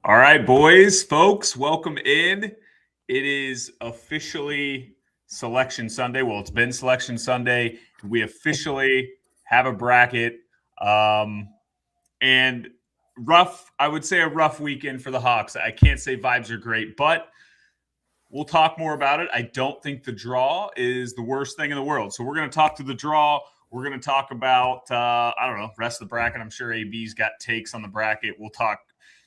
All right, boys, folks, welcome in. It is officially Selection Sunday. Well, it's been Selection Sunday. We officially have a bracket. And I would say a rough weekend for the Hawks. I can't say vibes are great, but we'll talk more about it. I don't think the draw is the worst thing in the world. So we're going to talk to the draw. We're going to talk about, rest of the bracket. I'm sure AB's got takes on the bracket. We'll talk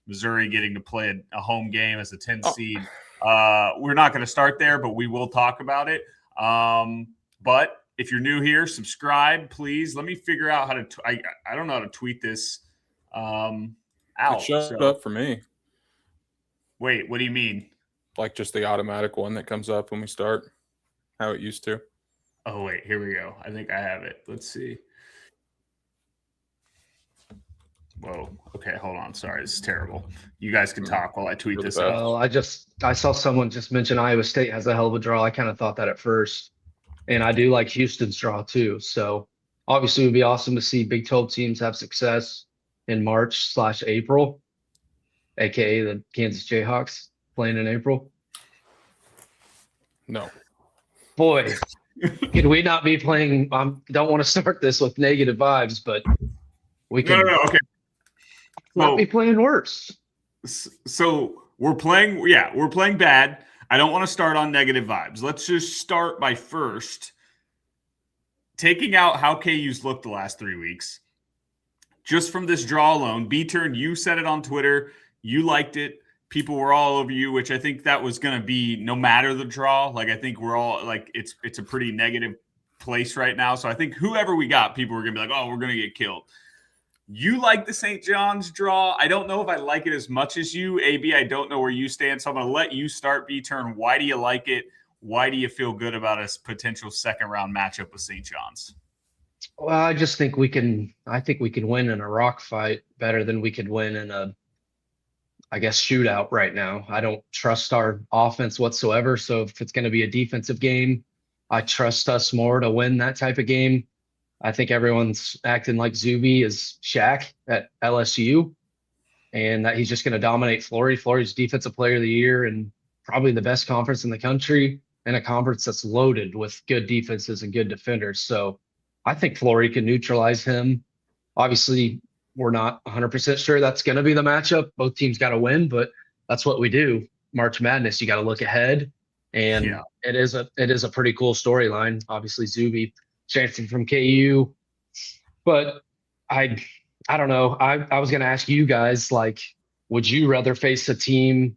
Missouri getting to play a home game as a 10 seed. We're not going to start there, but we will talk about it. But if you're new here, subscribe, please. Let me figure out how to I don't know how to tweet this out. It showed up for me. Wait, what do you mean? Like just the automatic one that comes up when we start, how it used to. Oh, wait, here we go. I think I have it. Let's see. Whoa. Okay, hold on. Sorry, this is terrible. You guys can talk while I tweet this out. Well, I saw someone just mention Iowa State has a hell of a draw. I kind of thought that at first. And I do like Houston's draw too. So obviously it would be awesome to see Big 12 teams have success in March/April, aka the Kansas Jayhawks playing in April. No. Boy, could we not be playing? I don't want to start this with negative vibes, but we can Okay. not be playing worse. So we're playing bad. I don't want to start on negative vibes. Let's just start by first taking out how KU's looked the last 3 weeks. Just from this draw alone, B-Turn, you said it on Twitter. You liked it. People were all over you, which I think that was going to be no matter the draw. Like, I think we're all like, it's a pretty negative place right now. So I think whoever we got, people were going to be like, oh, we're going to get killed. You like the St. John's draw. I don't know if I like it as much as you. AB, I don't know where you stand. So I'm going to let you start, B-Turn. Why do you like it? Why do you feel good about a potential second-round matchup with St. John's? Well, I think we can win in a rock fight better than we could win in a, shootout right now. I don't trust our offense whatsoever. So if it's going to be a defensive game, I trust us more to win that type of game. I think everyone's acting like Zuby is Shaq at LSU and that he's just going to dominate Flory. Flory's defensive player of the year and probably the best conference in the country and a conference that's loaded with good defenses and good defenders. So I think Flory can neutralize him. Obviously, we're not 100% sure that's going to be the matchup. Both teams got to win, but that's what we do. March Madness, you got to look ahead. And it is a pretty cool storyline. Obviously, Zuby chancing from KU, but I don't know. I was going to ask you guys, like, would you rather face a team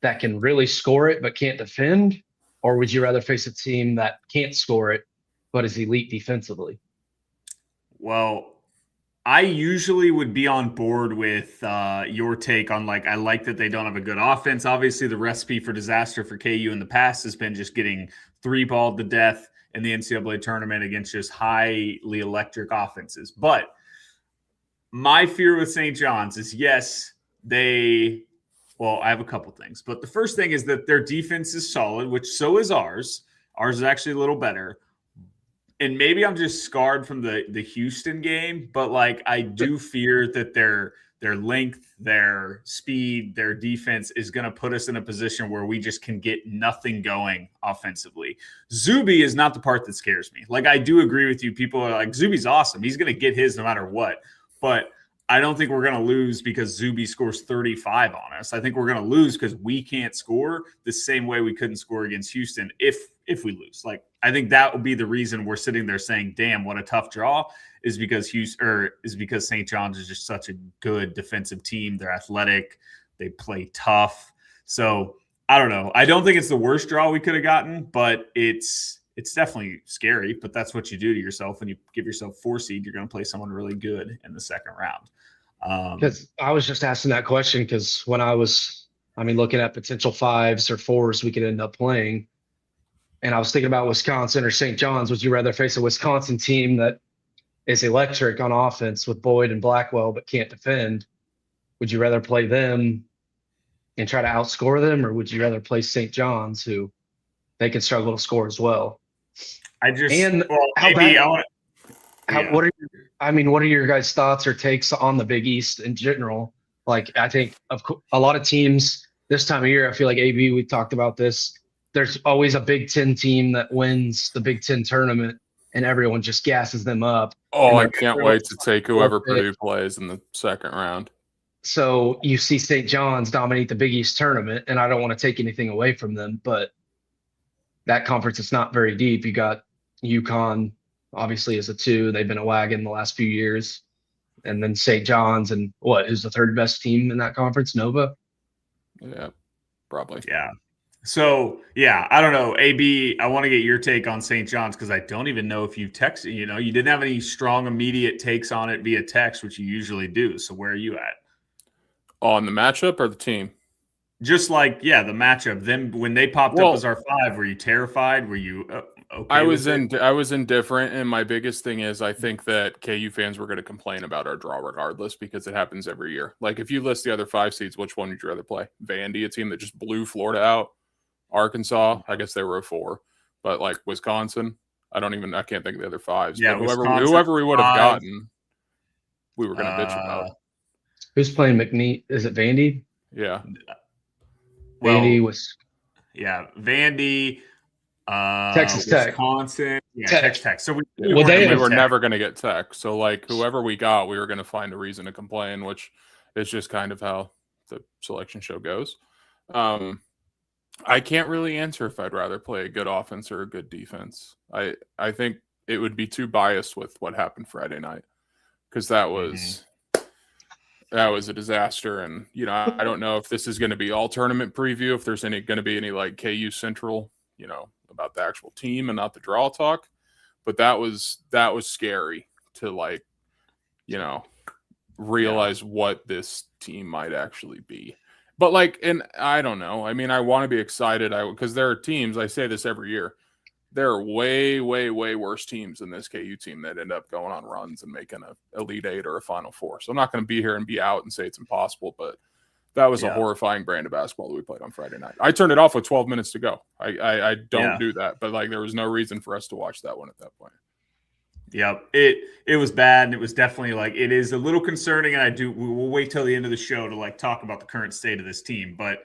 that can really score it but can't defend, or would you rather face a team that can't score it but is elite defensively? Well, I usually would be on board with your take on, like, I like that they don't have a good offense. Obviously, the recipe for disaster for KU in the past has been just getting three-balled to death in the NCAA tournament against just highly electric offenses. But my fear with St. John's is, yes, I have a couple things. But the first thing is that their defense is solid, which so is ours. Ours is actually a little better. And maybe I'm just scarred from the Houston game, but like I do fear that their length, their speed, their defense is going to put us in a position where we just can get nothing going offensively. Zuby is not the part that scares me. Like, I do agree with you. People are like, Zuby's awesome. He's going to get his no matter what. But I don't think we're going to lose because Zuby scores 35 on us. I think we're going to lose because we can't score the same way we couldn't score against Houston if we lose. Like, I think that would be the reason we're sitting there saying, damn, what a tough draw, is because St. John's is just such a good defensive team. They're athletic. They play tough. So I don't know. I don't think it's the worst draw we could have gotten, but it's definitely scary. But that's what you do to yourself when you give yourself 4 seed. You're going to play someone really good in the second round. Because I was just asking that question because when I was, looking at potential 5s or 4s we could end up playing, and I was thinking about Wisconsin or St. John's. Would you rather face a Wisconsin team that is electric on offense with Boyd and Blackwell but can't defend? Would you rather play them and try to outscore them, or would you rather play St. John's, who they can struggle to score as well? What are your guys' thoughts or takes on the Big East in general? Like I think a lot of teams this time of year, I feel like AB, we've talked about this. There's always a Big Ten team that wins the Big Ten tournament, and everyone just gasses them up. Oh, And I then can't everyone wait to take whoever forfeit. Purdue plays in the second round. So you see St. John's dominate the Big East tournament, and I don't want to take anything away from them, but that conference is not very deep. You got UConn, obviously, as a 2. They've been a wagon the last few years. And then St. John's and who's the third best team in that conference? Nova? Yeah, probably. Yeah. So, yeah, I don't know. AB, I want to get your take on St. John's because I don't even know if you texted, you didn't have any strong immediate takes on it via text, which you usually do. So where are you at? On the matchup or the team? Just like, the matchup. Then when they popped up as our 5, were you terrified? Were you okay? I was indifferent, and my biggest thing is I think that KU fans were going to complain about our draw regardless because it happens every year. Like if you list the other 5 seeds, which one would you rather play? Vandy, a team that just blew Florida out. Arkansas, I guess they were a 4, but like Wisconsin, I can't think of the other 5s. Yeah, but whoever we would have gotten, we were going to bitch about. Who's playing McNeese? Is it Vandy? Yeah. Vandy was. Yeah, Vandy. Texas Wisconsin, Tech. Tech. So we were never going to get Tech. So like whoever we got, we were going to find a reason to complain, which is just kind of how the selection show goes. I can't really answer if I'd rather play a good offense or a good defense. I think it would be too biased with what happened Friday night because that was a disaster. And I don't know if this is going to be all tournament preview, if there's going to be any like KU Central, about the actual team and not the draw talk. But that was scary to like, realize what this team might actually be. But like, and I don't know. I mean, I want to be excited because there are teams, I say this every year, there are way, way, way worse teams than this KU team that end up going on runs and making an Elite 8 or a Final 4. So I'm not going to be here and be out and say it's impossible, but that was a horrifying brand of basketball that we played on Friday night. I turned it off with 12 minutes to go. I don't do that, but like there was no reason for us to watch that one at that point. Yep. It was bad, and it was definitely like it is a little concerning, and we'll wait till the end of the show to like talk about the current state of this team. But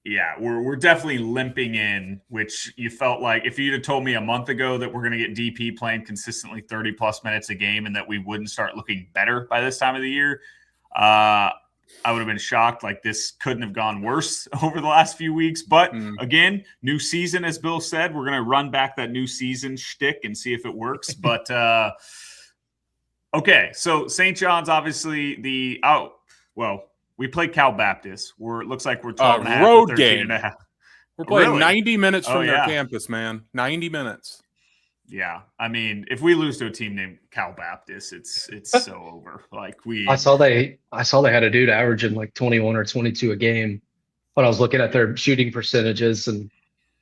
yeah, we're definitely limping in, which you felt like if you'd have told me a month ago that we're going to get DP playing consistently 30 plus minutes a game and that we wouldn't start looking better by this time of the year, I would have been shocked. Like this couldn't have gone worse over the last few weeks. But again, new season, as Bill said, we're going to run back that new season shtick and see if it works. But okay, so St. John's, obviously we played Cal Baptist. It looks like we're 12 and a half, road 13 game. and a half. We're playing 90 minutes from their campus, man. 90 minutes. Yeah, I mean, if we lose to a team named Cal Baptist, it's so over. Like I saw they had a dude averaging like 21 or 22 a game, but I was looking at their shooting percentages, and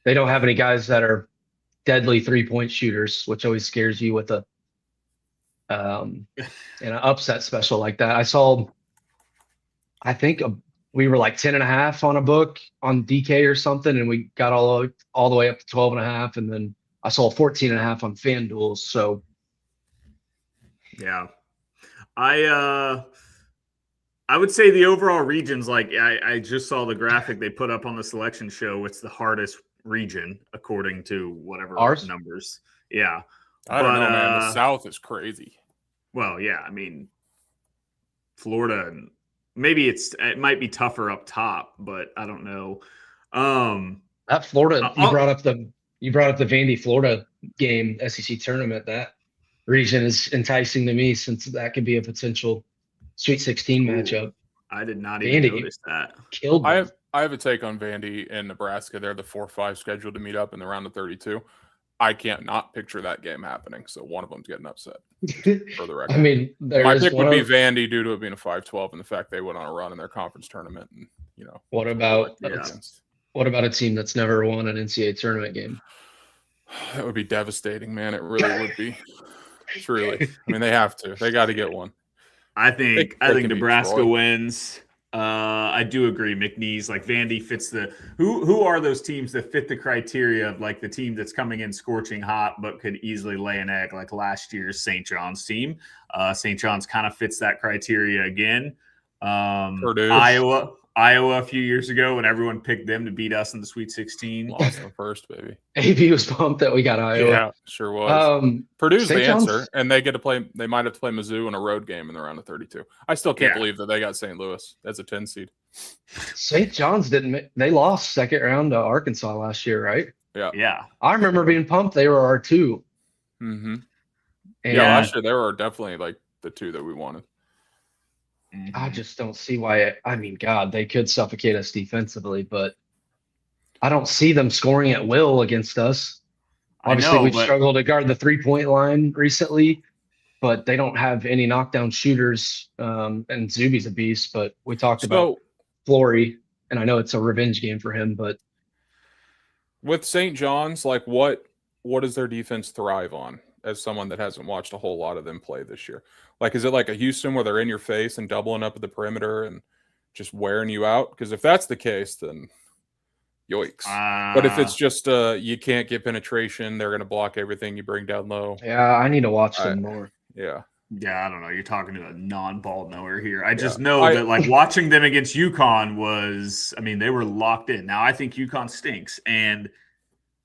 they don't have any guys that are deadly 3-point shooters, which always scares you with an upset special like that. I think we were like 10.5 on a book on DK or something, and we got all the way up to 12.5, and then I saw 14.5 on FanDuel. So yeah, I would say the overall regions, like I just saw the graphic they put up on the selection show. It's the hardest region according to whatever numbers. Yeah, I don't know, man. The South is crazy. Well, yeah, I mean, Florida, maybe it might be tougher up top, but I don't know. That Florida, you brought up the Vandy Florida game, SEC tournament. That region is enticing to me since that could be a potential Sweet 16 matchup. I did not even notice that. Killed them. I have a take on Vandy and Nebraska. They're the 4-5 scheduled to meet up in the round of 32. I can't not picture that game happening. So one of them's getting upset. For the record, I mean, my pick would be Vandy due to it being a 5-12 and the fact they went on a run in their conference tournament. And what about a team that's never won an NCAA tournament game? That would be devastating, man. It really would be. Truly, I mean, they have to. They got to get one. I think Nebraska wins. I do agree. McNeese, like Vandy fits the who are those teams that fit the criteria of like the team that's coming in scorching hot but could easily lay an egg, like last year's St. John's team. St. John's kind of fits that criteria again. Purdue. Iowa a few years ago when everyone picked them to beat us in the Sweet 16. Lost them first, baby. AB was pumped that we got Iowa. Yeah, sure was. Purdue's St. the John's, answer, and they get to play. They might have to play Mizzou in a road game in the round of 32. I still can't believe that they got St. Louis as a 10 seed. St. John's they lost second round to Arkansas last year, right? Yeah. I remember being pumped. They were our 2. Mm-hmm. And Yeah, last year they were definitely like the 2 that we wanted. I just don't see why. I mean, God, they could suffocate us defensively, but I don't see them scoring at will against us. Obviously, we've struggled to guard the 3-point line recently, but they don't have any knockdown shooters. And Zuby's a beast, but we talked about Flory, and I know it's a revenge game for him, but with St. John's, like what does their defense thrive on? As someone that hasn't watched a whole lot of them play this year, like, is it like a Houston where they're in your face and doubling up at the perimeter and just wearing you out? Because if that's the case, then yoicks. But if it's just you can't get penetration, they're going to block everything you bring down low. Yeah, I need to watch them more. Yeah, I don't know. You're talking to a non-ball knower here. I just know that like watching them against UConn was, I mean, they were locked in. Now I think UConn stinks, and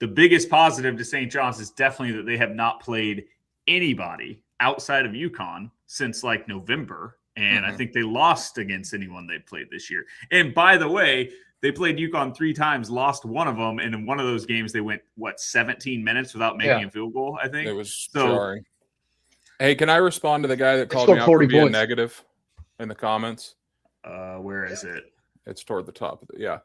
the biggest positive to St. John's is definitely that they have not played anybody outside of UConn since like November. And I think they lost against anyone they played this year. And by the way, they played UConn 3 times, lost one of them. And in one of those games, they went, 17 minutes without making a field goal, I think. It was jarring. Hey, can I respond to the guy that called me out 40 for being points. negative in the comments? Where is it? It's toward the top of it. Yeah.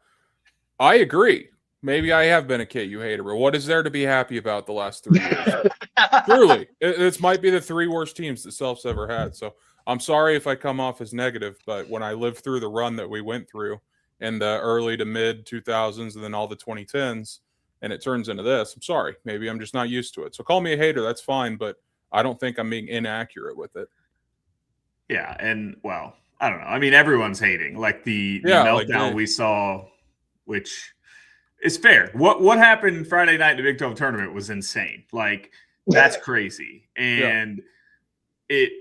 I agree. Maybe I have been a KU hater, but what is there to be happy about the last 3 years? Truly, this might be the 3 worst teams that Self's ever had. So I'm sorry if I come off as negative, but when I lived through the run that we went through in the early to mid 2000s and then all the 2010s, and it turns into this, I'm sorry. Maybe I'm just not used to it. So call me a hater. That's fine, but I don't think I'm being inaccurate with it. Yeah, and well, I don't know. I mean, everyone's hating. Like the meltdown we saw, which is fair. What happened Friday night in the Big 12 tournament was insane. Like, that's crazy. And it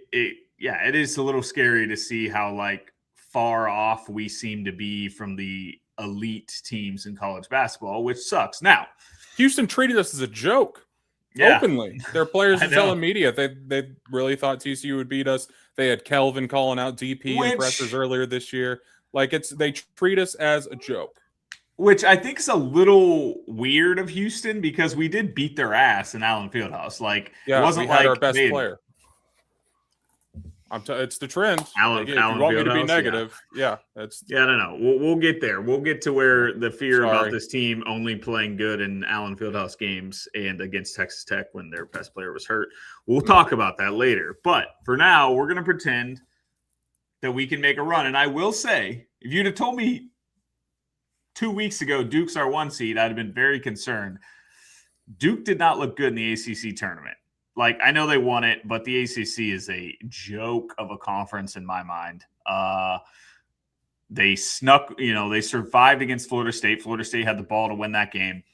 is a little scary to see how like far off we seem to be from the elite teams in college basketball, which sucks. Now, Houston treated us as a joke. Openly. Their players are telling media they really thought TCU would beat us. They had Kelvin calling out DP and pressers earlier this year. Like they treat us as a joke. Which I think is a little weird of Houston because we did beat their ass in Allen Fieldhouse. Like, it wasn't we had like our best player. It's the trend. Allen if you want me to be negative, I don't know. We'll get there. We'll get to where the fear about this team only playing good in Allen Fieldhouse games and against Texas Tech when their best player was hurt. We'll talk about that later. But for now, we're going to pretend that we can make a run. And I will say, if you'd have told me 2 weeks ago Duke's our 1 seed, I'd have been very concerned. Duke did not look good in the ACC tournament. Like, I know they won it, but the ACC is a joke of a conference in my mind. They they survived against Florida State. Florida State had the ball to win that game.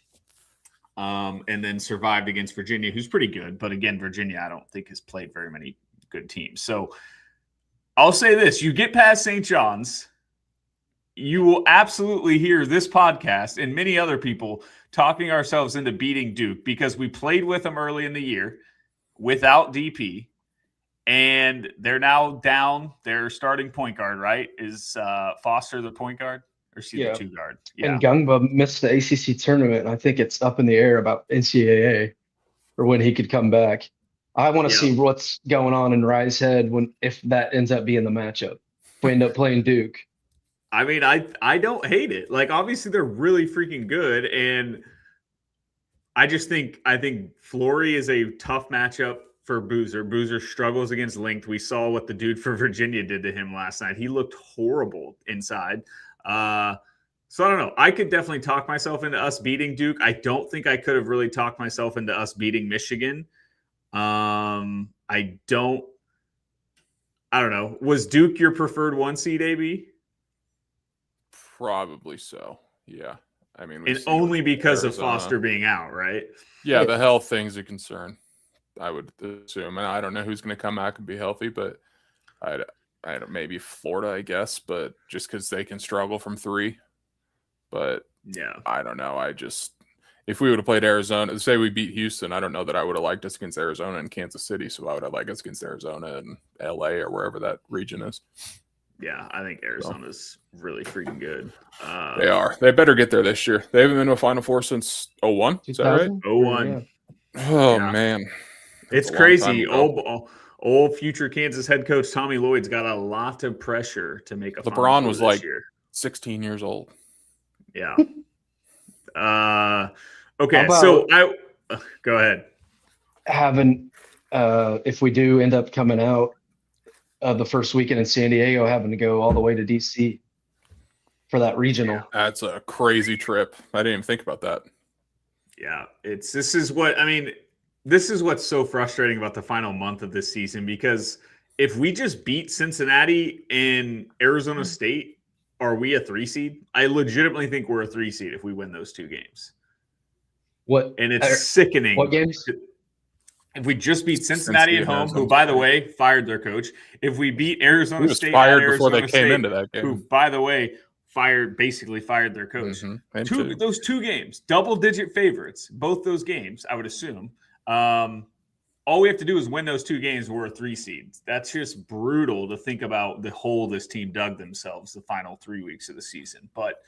And then survived against Virginia, who's pretty good. But again, Virginia, I don't think has played very many good teams. So I'll say this. You get past St. John's, you will absolutely hear this podcast and many other people talking ourselves into beating Duke because we played with them early in the year without DP, and they're now down their starting point guard, right? Is Foster the point guard or is he the 2 guard? Yeah. And Gungba missed the ACC tournament. And I think it's up in the air about NCAA or when he could come back. I want to see what's going on in Rye's head if that ends up being the matchup. If we end up playing Duke. I mean, I don't hate it. Like, obviously they're really freaking good, and I think Flory is a tough matchup for Boozer. Boozer struggles against length. We saw what the dude for Virginia did to him last night. He looked horrible inside. So I don't know. I could definitely talk myself into us beating Duke. I don't think I could have really talked myself into us beating Michigan. I don't know. Was Duke your preferred 1 seed, AB? Probably so. Yeah. I mean, and only because of Foster being out, right? Yeah, the health thing's a concern, I would assume. And I don't know who's going to come back and be healthy, but maybe Florida, I guess, but just because they can struggle from 3. But Yeah. I don't know. If we would have played Arizona, say we beat Houston, I don't know that I would have liked us against Arizona and Kansas City. So why would I like us against Arizona and LA or wherever that region is? Yeah, I think Arizona's really freaking good. They are. They better get there this year. They haven't been to a Final Four since 01. Is that right? 01. Yeah. Oh, Yeah. man. It's a long crazy. time ago. Old future Kansas head coach Tommy Lloyd's got a lot of pressure to make a Final LeBron Four was this like year. 16 years old. Yeah. Okay, How about- so go ahead. Having, if we do end up coming out the first weekend in San Diego, having to go all the way to DC for that regional. That's a crazy trip. I didn't even think about that. Yeah, this is what's so frustrating about the final month of this season, because if we just beat Cincinnati and Arizona State, are we a 3 seed? I legitimately think we're a 3 seed if we win those 2 games. And it's sickening. What games? If we just beat Cincinnati at home, who, by the way, fired their coach. If we beat Arizona State, fired before they came into that game. Who, by the way, basically fired their coach. Those 2 games, double-digit favorites, both those games, I would assume. All we have to do is win those 2 games. We're a 3 seed. That's just brutal to think about the hole this team dug themselves the final 3 weeks of the season. But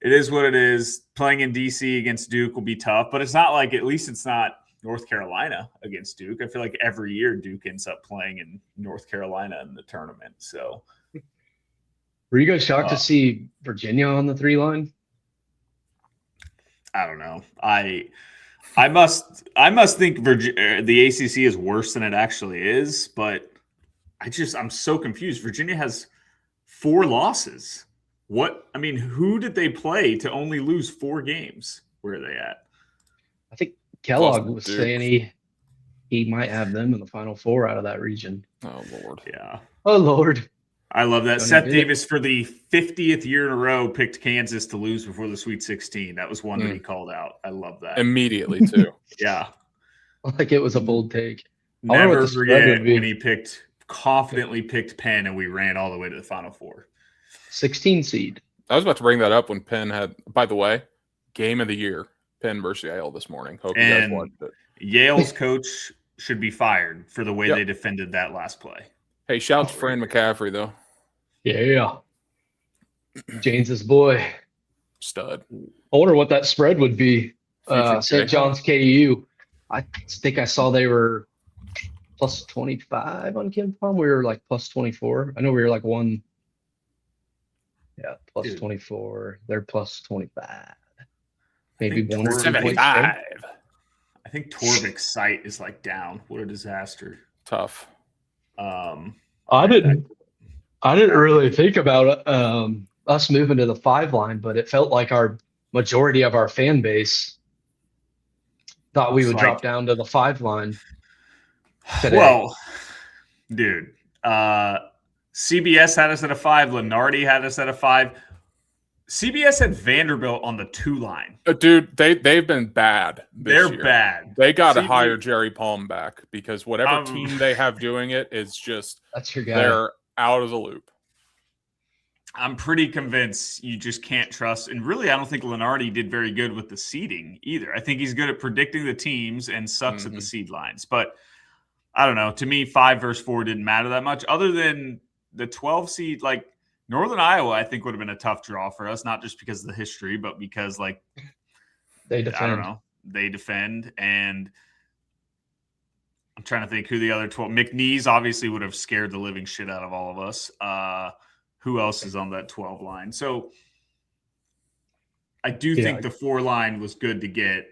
it is what it is. Playing in DC against Duke will be tough, but it's not like, at least it's not North Carolina against Duke. I feel like every year Duke ends up playing in North Carolina in the tournament. So, were you guys shocked to see Virginia on the 3 line? I don't know. I must think the ACC is worse than it actually is, but I'm so confused. Virginia has 4 losses. Who did they play to only lose 4 games? Where are they at? I think Kellogg was saying he might have them in the Final Four out of that region. Oh, Lord. Yeah. Oh, Lord. I love that. Seth Davis, for the 50th year in a row, picked Kansas to lose before the Sweet 16. That was one that he called out. I love that. Immediately, too. Yeah. Like it was a bold take. Never forget when he confidently picked Penn, and we ran all the way to the Final Four. 16 seed. I was about to bring that up when Penn had, by the way, game of the year, Penn versus Yale this morning. Hope you guys watched it. Yale's coach should be fired for the way they defended that last play. Hey, shout out to Fran McCaffrey, though. Yeah. James's boy. Stud. I wonder what that spread would be. St. John's KU. I think I saw they were plus 25 on KenPom. We were like plus 24. I know we were like one. Yeah, plus 24. They're plus 25. Maybe 1 or 2 points. I think Torvik's site is like down. What a disaster. Tough. I didn't really think about us moving to the 5 line, but it felt like our majority of our fan base thought we would drop down to the 5 line today. Well, dude, CBS had us at a 5. Lenardi had us at a 5. CBS had Vanderbilt on the 2 line. Dude, they've been bad this year. They're bad. They got to hire Jerry Palm back, because whatever team they have doing it is just that's your guy. They're out of the loop. I'm pretty convinced you just can't trust. And really, I don't think Lenardi did very good with the seeding either. I think he's good at predicting the teams and sucks at the seed lines. But I don't know. To me, 5 versus 4 didn't matter that much, other than the 12 seed. Like Northern Iowa, I think would have been a tough draw for us, not just because of the history, but because they defend. I don't know. They defend, and I'm trying to think who the other 12. McNeese obviously would have scared the living shit out of all of us. Who else is on that 12 line? So I do think the 4 line was good to get.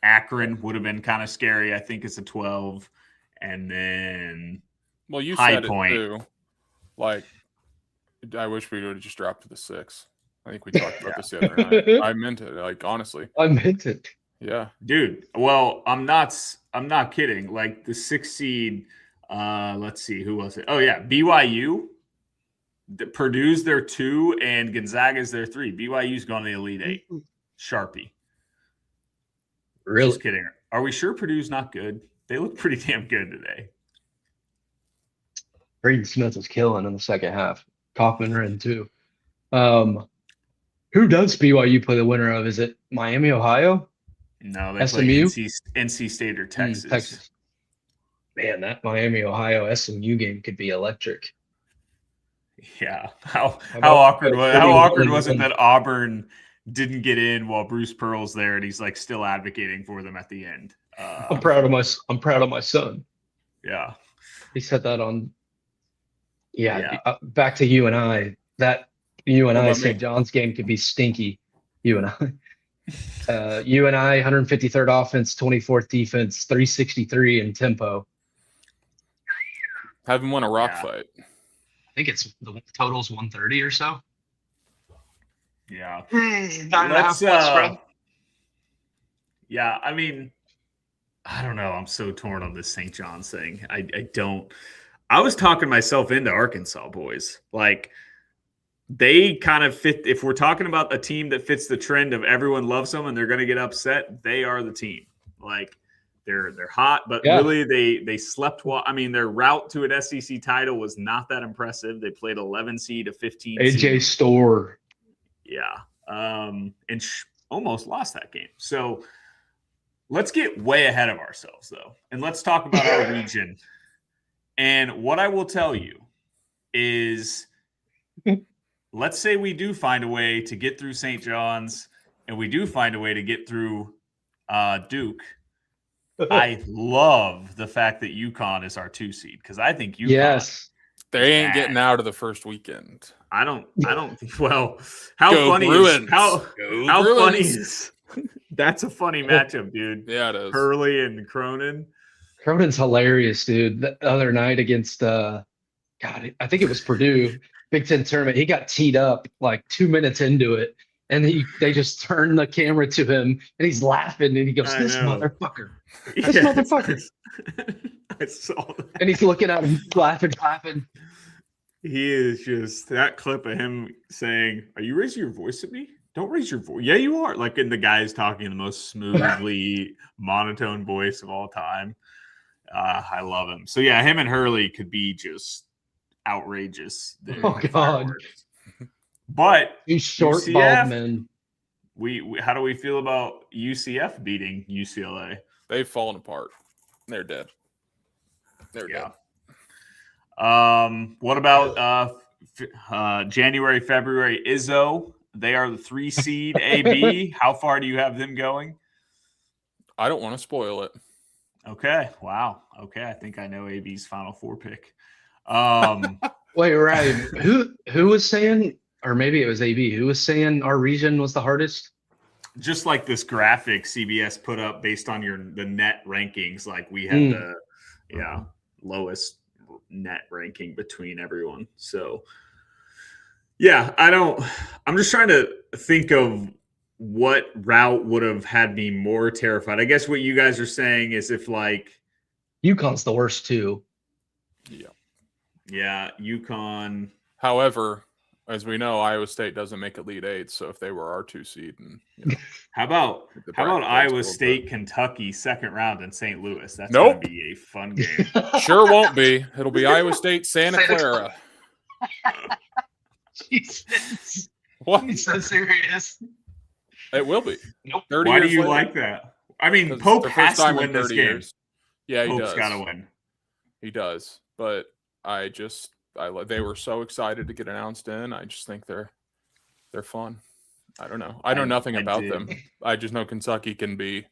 Akron would have been kind of scary, I think, as a 12. And then you High said Point. It too. Like, I wish we would have just dropped to the 6. I think we talked about this the other night. I meant it. Like, honestly. I meant it. Yeah. Dude, well, I'm not kidding. Like the 6 seed, let's see, who was it? Oh yeah, BYU. Purdue's their 2 and Gonzaga's their 3. BYU's gone to the Elite 8. Sharpie. Really? Just kidding. Are we sure Purdue's not good? They look pretty damn good today. Braden Smith was killing in the second half. Kaufman ran too. Who does BYU play the winner of? Is it Miami, Ohio? No, they play SMU? NC State or Texas. Texas. Man, that Miami, Ohio SMU game could be electric. Yeah. How about awkward was how 41 awkward was it and- that Auburn didn't get in while Bruce Pearl's there and he's like still advocating for them at the end. I'm proud of my son. Yeah. He said that on. Yeah. Back to you and I. That you and What I about me? St. John's game could be stinky. You and I. You and I 153rd offense, 24th defense, 363 in tempo. Haven't won a rock Yeah. fight. I think it's the total's 130 or so. Yeah. 9.5 plus spread. Yeah, I mean, I don't know. I'm so torn on this St. John's thing. I don't. I was talking myself into Arkansas boys. Like they kind of fit. If we're talking about a team that fits the trend of everyone loves them and they're going to get upset, they are the team. Like they're hot, but really they slept well. I mean, their route to an SEC title was not that impressive. They played 11 seed to 15 AJ seed. Store. Yeah. And almost lost that game. So let's get way ahead of ourselves, though. And let's talk about our region. And what I will tell you is let's say we do find a way to get through St. John's and we do find a way to get through Duke. I love the fact that UConn is our 2 seed because I think UConn. Yes. They ain't getting out of the first weekend. I don't think. Well, how Go funny Bruins. is how Go funny Bruins. is that's a funny matchup, dude. Yeah, it is. Hurley and Cronin. Cronin's hilarious, dude. The other night against God, I think it was Purdue Big Ten tournament. He got teed up like 2 minutes into it, and they just turned the camera to him, and he's laughing, and he goes, "This motherfucker, this motherfucker." I saw that. And he's looking at him, laughing, clapping. He is just that clip of him saying, "Are you raising your voice at me? Don't raise your voice." Yeah, you are. Like, and the guy's talking in the most smoothly monotone voice of all time. I love him. So yeah, him and Hurley could be just outrageous. Oh God! But He's short, UCF, bald men. We how do we feel about UCF beating UCLA? They've fallen apart. They're dead. They're dead. What about January, February? Izzo, they are the 3 seed. AB, how far do you have them going? I don't want to spoil it. Okay, wow. Okay, I think I know AB's Final Four pick. Wait, Ryan, who was saying, or maybe it was AB, who was saying our region was the hardest? Just like this graphic CBS put up based on the net rankings, like we had the lowest net ranking between everyone. So yeah, I'm just trying to think of what route would have had me more terrified. I guess what you guys are saying is if like UConn's the worst too. Yeah, UConn. However, as we know, Iowa State doesn't make Elite Eight, so if they were our 2 seed, and how about Iowa State, Kentucky second round in St. Louis? That's gonna be a fun game. Sure won't be. It'll be Iowa State, Santa Clara. Jesus. What? He's so serious. It will be. Nope. Why do you like that? I mean, Pope has to win this game. Years. Yeah, he Pope's does. got to win. He does. But they were so excited to get announced in. I just think they're fun. I don't know. I know nothing about them. I just know Kentucky can be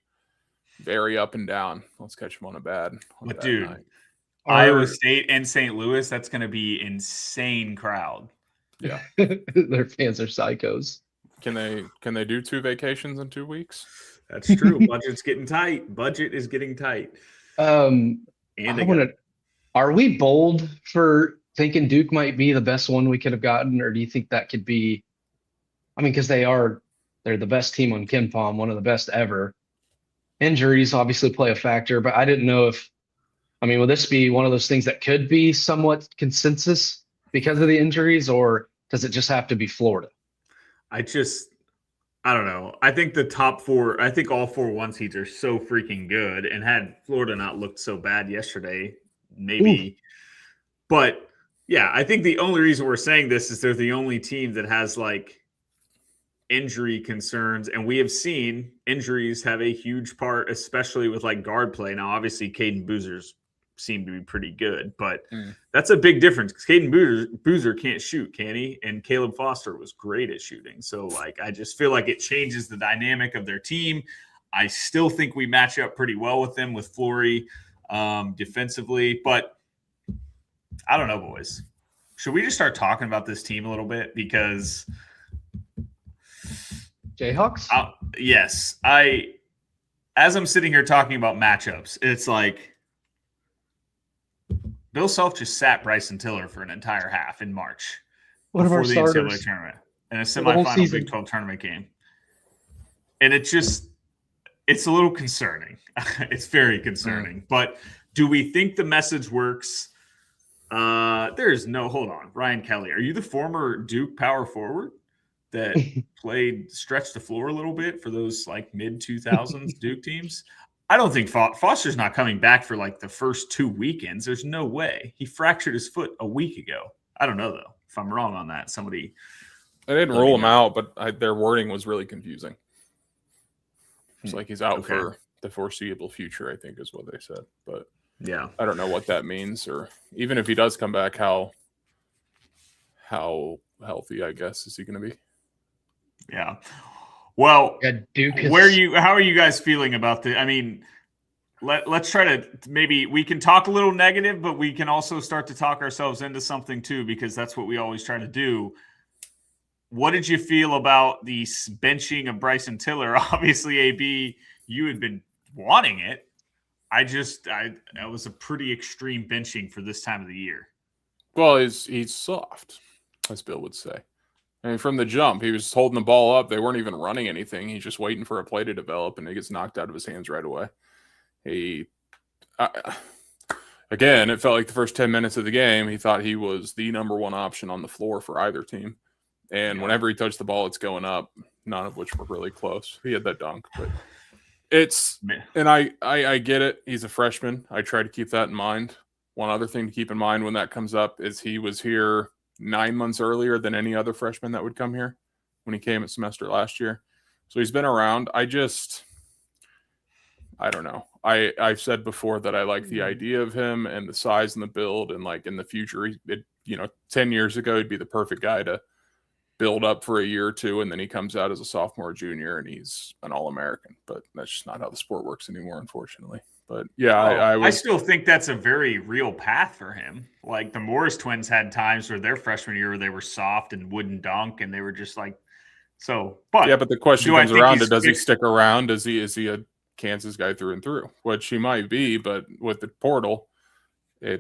very up and down. Let's catch them on a bad dude, night. Iowa State and St. Louis, that's going to be insane crowd. Yeah. Their fans are psychos. Can they do 2 vacations in 2 weeks? That's true. Budget's getting tight. Budget is getting tight. Are we bold for thinking Duke might be the best one we could have gotten, or do you think that could be? I mean, because they're the best team on KenPom, one of the best ever. Injuries obviously play a factor, but I didn't know will this be one of those things that could be somewhat consensus because of the injuries, or does it just have to be Florida? I don't know. I think the top 4, I think all 4 1 seeds are so freaking good. And had Florida not looked so bad yesterday, maybe. But Yeah, I think the only reason we're saying this is they're the only team that has like injury concerns, and we have seen injuries have a huge part, especially with like guard play. Now, obviously, Caden Boozer's seem to be pretty good, but that's a big difference because Boozer can't shoot, can he? And Caleb Foster was great at shooting. So, like, I just feel like it changes the dynamic of their team. I still think we match up pretty well with them with Flory defensively, but I don't know, boys. Should we just start talking about this team a little bit? Because Jayhawks? yes, as I'm sitting here talking about matchups, it's like Bill Self just sat Bryson Tiller for an entire half in March One of our before the starters NCAA tournament and a the whole semifinal season. Big 12 tournament game. And it's a little concerning. It's very concerning. But do we think the message works? Hold on. Ryan Kelly, are you the former Duke power forward that stretched the floor a little bit for those like mid 2000s Duke teams? I don't think Foster's not coming back for like the first 2 weekends. There's no way. He fractured his foot a week ago. I don't know though. If I'm wrong on that, somebody. They didn't rule him out, but their wording was really confusing. It's like he's out for the foreseeable future, I think is what they said. But yeah, I don't know what that means, or even if he does come back, how healthy, I guess, is he going to be? Yeah. Well, Yeah, Duke how are you guys feeling about the? I mean, let's try to maybe we can talk a little negative, but we can also start to talk ourselves into something too, because that's what we always try to do. What did you feel about the benching of Bryson Tiller? Obviously, AB, you had been wanting it. That was a pretty extreme benching for this time of the year. Well, he's soft, as Bill would say. I mean, from the jump, he was holding the ball up. They weren't even running anything. He's just waiting for a play to develop, and it gets knocked out of his hands right away. Again, it felt like the first 10 minutes of the game, he thought he was the number one option on the floor for either team. And whenever he touched the ball, it's going up, none of which were really close. He had that dunk, but and I get it. He's a freshman. I try to keep that in mind. One other thing to keep in mind when that comes up is he was here 9 months earlier than any other freshman that would come here when he came at semester last year. So he's been around. I don't know. I've said before that I like the idea of him and the size and the build, and like in the future, 10 years ago, he'd be the perfect guy to build up for a year or two, and then he comes out as a sophomore or junior and he's an All-American. But that's just not how the sport works anymore, unfortunately. But yeah, I still think that's a very real path for him. Like the Morris twins had times where their freshman year they were soft and wouldn't dunk, and they were just like so. But yeah, but the question comes around: does he stick around? Is he a Kansas guy through and through? Which he might be, but with the portal, I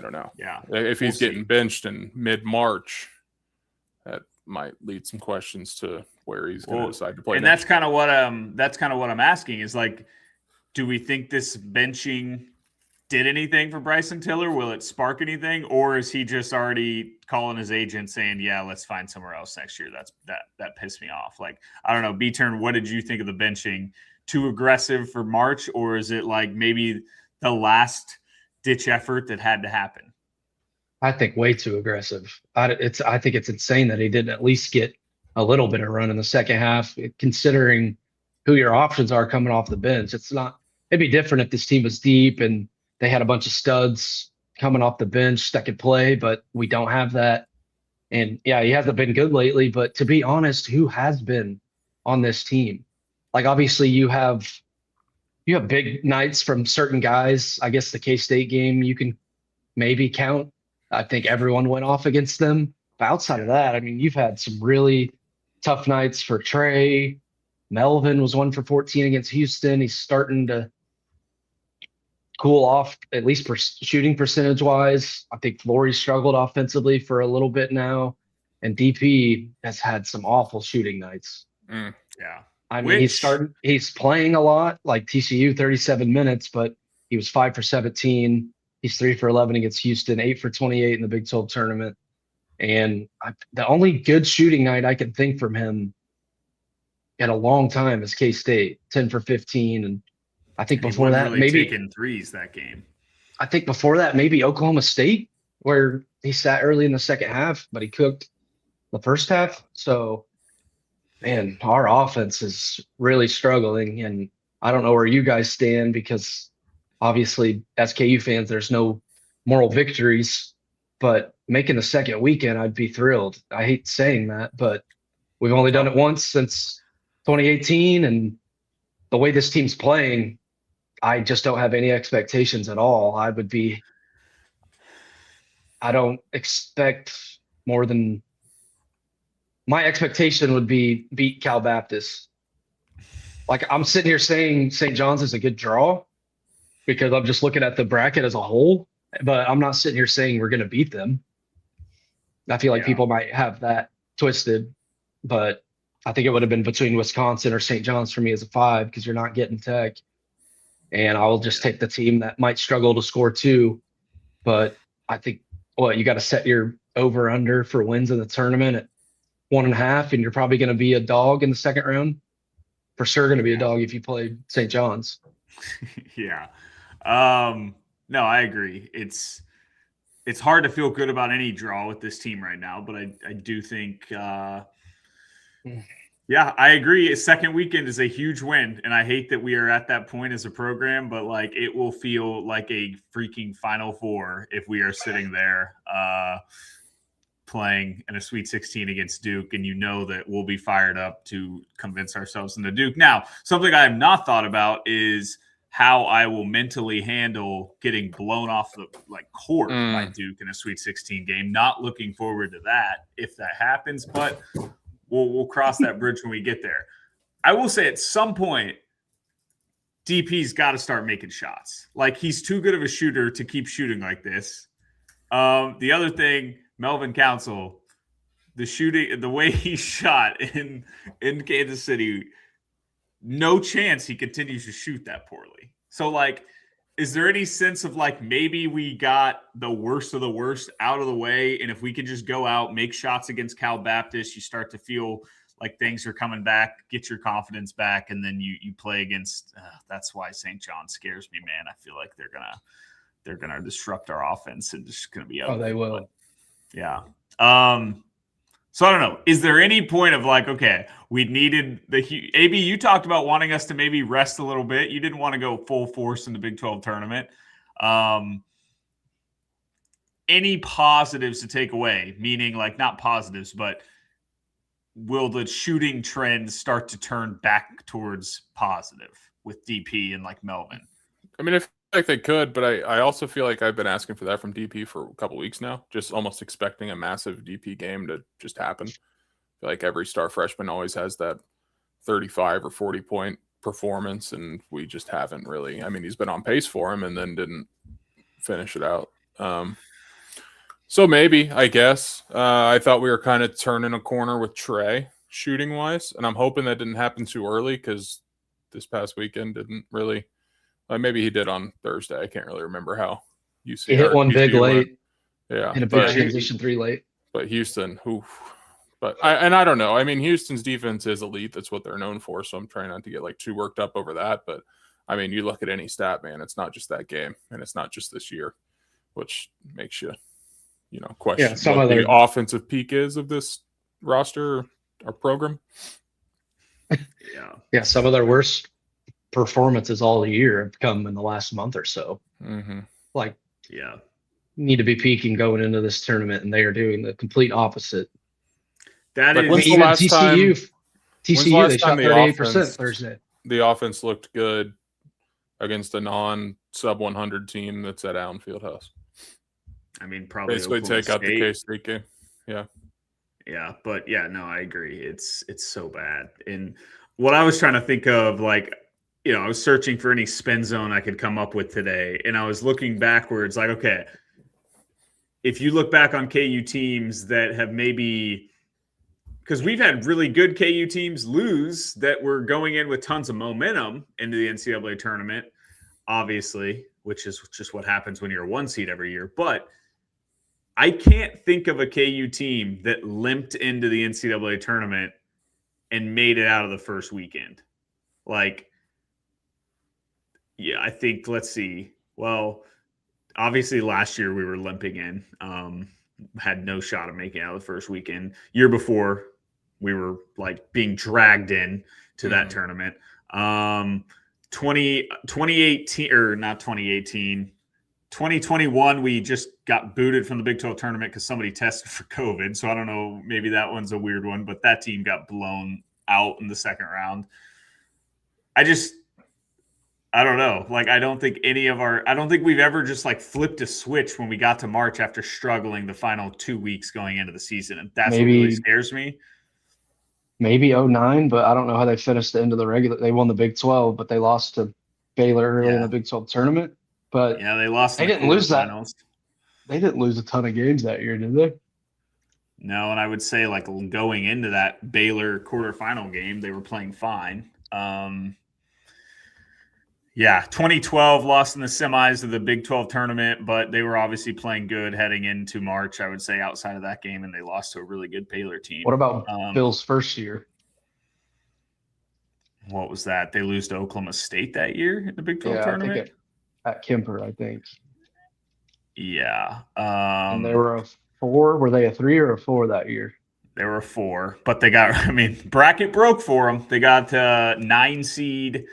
don't know. Yeah, if he's getting benched in mid-March, that might lead some questions to where he's going to decide to play. And that's kind of what I'm asking is like, do we think this benching did anything for Bryson Tiller? Will it spark anything, or is he just already calling his agent saying, "Yeah, let's find somewhere else next year"? That pissed me off. Like, I don't know. B-Turn, what did you think of the benching? Too aggressive for March, or is it like maybe the last ditch effort that had to happen? I think way too aggressive. I think it's insane that he didn't at least get a little bit of run in the second half, considering who your options are coming off the bench. It'd be different if this team was deep and they had a bunch of studs coming off the bench that could play, but we don't have that. And yeah, he hasn't been good lately, but to be honest, who has been on this team? Like, obviously you have big nights from certain guys. I guess the K-State game you can maybe count. I think everyone went off against them. But outside of that, I mean, you've had some really tough nights for Trey. Melvin was 1 for 14 against Houston. He's starting to cool off, at least for shooting percentage wise. I think Flory struggled offensively for a little bit now. And DP has had some awful shooting nights. Yeah. I mean, he's playing a lot, like TCU, 37 minutes, but he was 5 for 17. He's 3 for 11 against Houston, 8 for 28 in the Big 12 tournament. And the only good shooting night I can think from him in a long time is K-State, 10 for 15. And I think before that, really maybe taking threes that game. I think before that, maybe Oklahoma State where he sat early in the second half, but he cooked the first half. So, man, our offense is really struggling, and I don't know where you guys stand because obviously, as KU fans, there's no moral victories, but making the second weekend, I'd be thrilled. I hate saying that, but we've only done it once since 2018, and the way this team's playing, I just don't have any expectations at all. I don't expect more than my expectation would be beat Cal Baptist. Like I'm sitting here saying St. John's is a good draw because I'm just looking at the bracket as a whole, but I'm not sitting here saying we're going to beat them. I feel like people might have that twisted, but I think it would have been between Wisconsin or St. John's for me as a 5 because you're not getting Tech. And I will just take the team that might struggle to score 2. But I think, you got to set your over under for wins in the tournament at 1.5, and you're probably going to be a dog in the second round. For sure, going to be a dog if you play St. John's. Yeah. No, I agree. It's hard to feel good about any draw with this team right now, but I do think, yeah, I agree. A second weekend is a huge win, and I hate that we are at that point as a program, but like it will feel like a freaking Final Four if we are sitting there playing in a Sweet 16 against Duke, and you know that we'll be fired up to convince ourselves into Duke. Now, something I have not thought about is how I will mentally handle getting blown off the court by Duke in a Sweet 16 game. Not looking forward to that if that happens, but we'll cross that bridge when we get there. I will say at some point, DP's got to start making shots. Like he's too good of a shooter to keep shooting like this. The other thing, Melvin Council, the way he shot in Kansas City, no chance he continues to shoot that poorly. So is there any sense of maybe we got the worst of the worst out of the way, and if we can just go out, make shots against Cal Baptist, you start to feel like things are coming back, get your confidence back, and then you play against. That's why St. John scares me, man. I feel like they're gonna disrupt our offense and just gonna be ugly. Oh, they will. But, yeah. So I don't know. Is there any point of okay, we needed AB, you talked about wanting us to maybe rest a little bit. You didn't want to go full force in the Big 12 tournament. Any positives to take away? Meaning not positives, but will the shooting trend start to turn back towards positive with DP and Melvin? I mean, I feel like they could, but I also feel like I've been asking for that from DP for a couple weeks now, just almost expecting a massive DP game to just happen. I feel like every star freshman always has that 35 or 40 point performance, and we just haven't really. I mean, he's been on pace for him and then didn't finish it out. So maybe, I guess. I thought we were kind of turning a corner with Trey shooting wise, and I'm hoping that didn't happen too early because this past weekend didn't really. Maybe he did on Thursday. I can't really remember how. He hit one big late. Yeah, and a big transition 3 late. But Houston, I don't know. I mean, Houston's defense is elite. That's what they're known for. So I'm trying not to get too worked up over that. But I mean, you look at any stat, man. It's not just that game, and it's not just this year, which makes you, question what the offensive peak is of this roster or program. Yeah, some of their worst performances all year have come in the last month or so. Mm-hmm. Need to be peaking going into this tournament, and they are doing the complete opposite. That is even TCU. TCU they shot 38% Thursday. The offense looked good against a non-sub 100 team that's at Allen Fieldhouse. I mean, probably basically take out the K-State game. Yeah. Yeah, but no, I agree. It's so bad. And what I was trying to think of, I was searching for any spin zone I could come up with today, and I was looking backwards, okay, if you look back on KU teams that have maybe, because we've had really good KU teams lose that were going in with tons of momentum into the NCAA tournament, obviously, which is just what happens when you're a 1 seed every year. But I can't think of a KU team that limped into the NCAA tournament and made it out of the first weekend. I think, let's see. Well, obviously last year we were limping in. Had no shot of making it out of the first weekend. Year before, we were like being dragged in to that tournament. 2018 or not 2018, 2021, we just got booted from the Big 12 tournament because somebody tested for COVID. So I don't know, maybe that one's a weird one, but that team got blown out in the second round. I don't know. Like, I don't think we've ever just like flipped a switch when we got to March after struggling the final 2 weeks going into the season. And that's what really scares me. Maybe 09, but I don't know how they finished the end of the regular. They won the Big 12, but they lost to Baylor early in the Big 12 tournament. But yeah, they lost. They didn't lose that. They didn't lose a ton of games that year, did they? No, and I would say like going into that Baylor quarterfinal game, they were playing fine. Yeah, 2012 lost in the semis of the Big 12 tournament, but they were obviously playing good heading into March, I would say, outside of that game, and they lost to a really good Baylor team. What about Bill's first year? What was that? They lose to Oklahoma State that year in the Big 12 tournament? I think at Kemper, I think. Yeah. And they were a 4. Were they a 3 or a 4 that year? They were a 4, but they got, bracket broke for them. They got 9 seed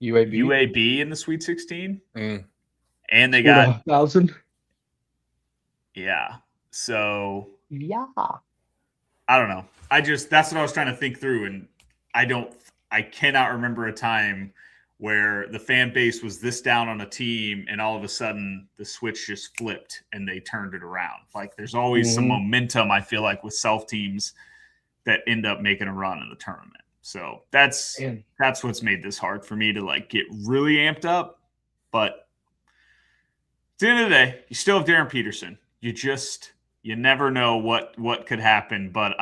UAB in the Sweet 16. And they got 1,000. Yeah. So yeah. I don't know. That's what I was trying to think through. And I cannot remember a time where the fan base was this down on a team and all of a sudden the switch just flipped and they turned it around. Like there's always some momentum, I feel like, with self teams that end up making a run in the tournament. So that's what's made this hard for me to like get really amped up. But at the end of the day, you still have Darren Peterson. You never know what could happen. But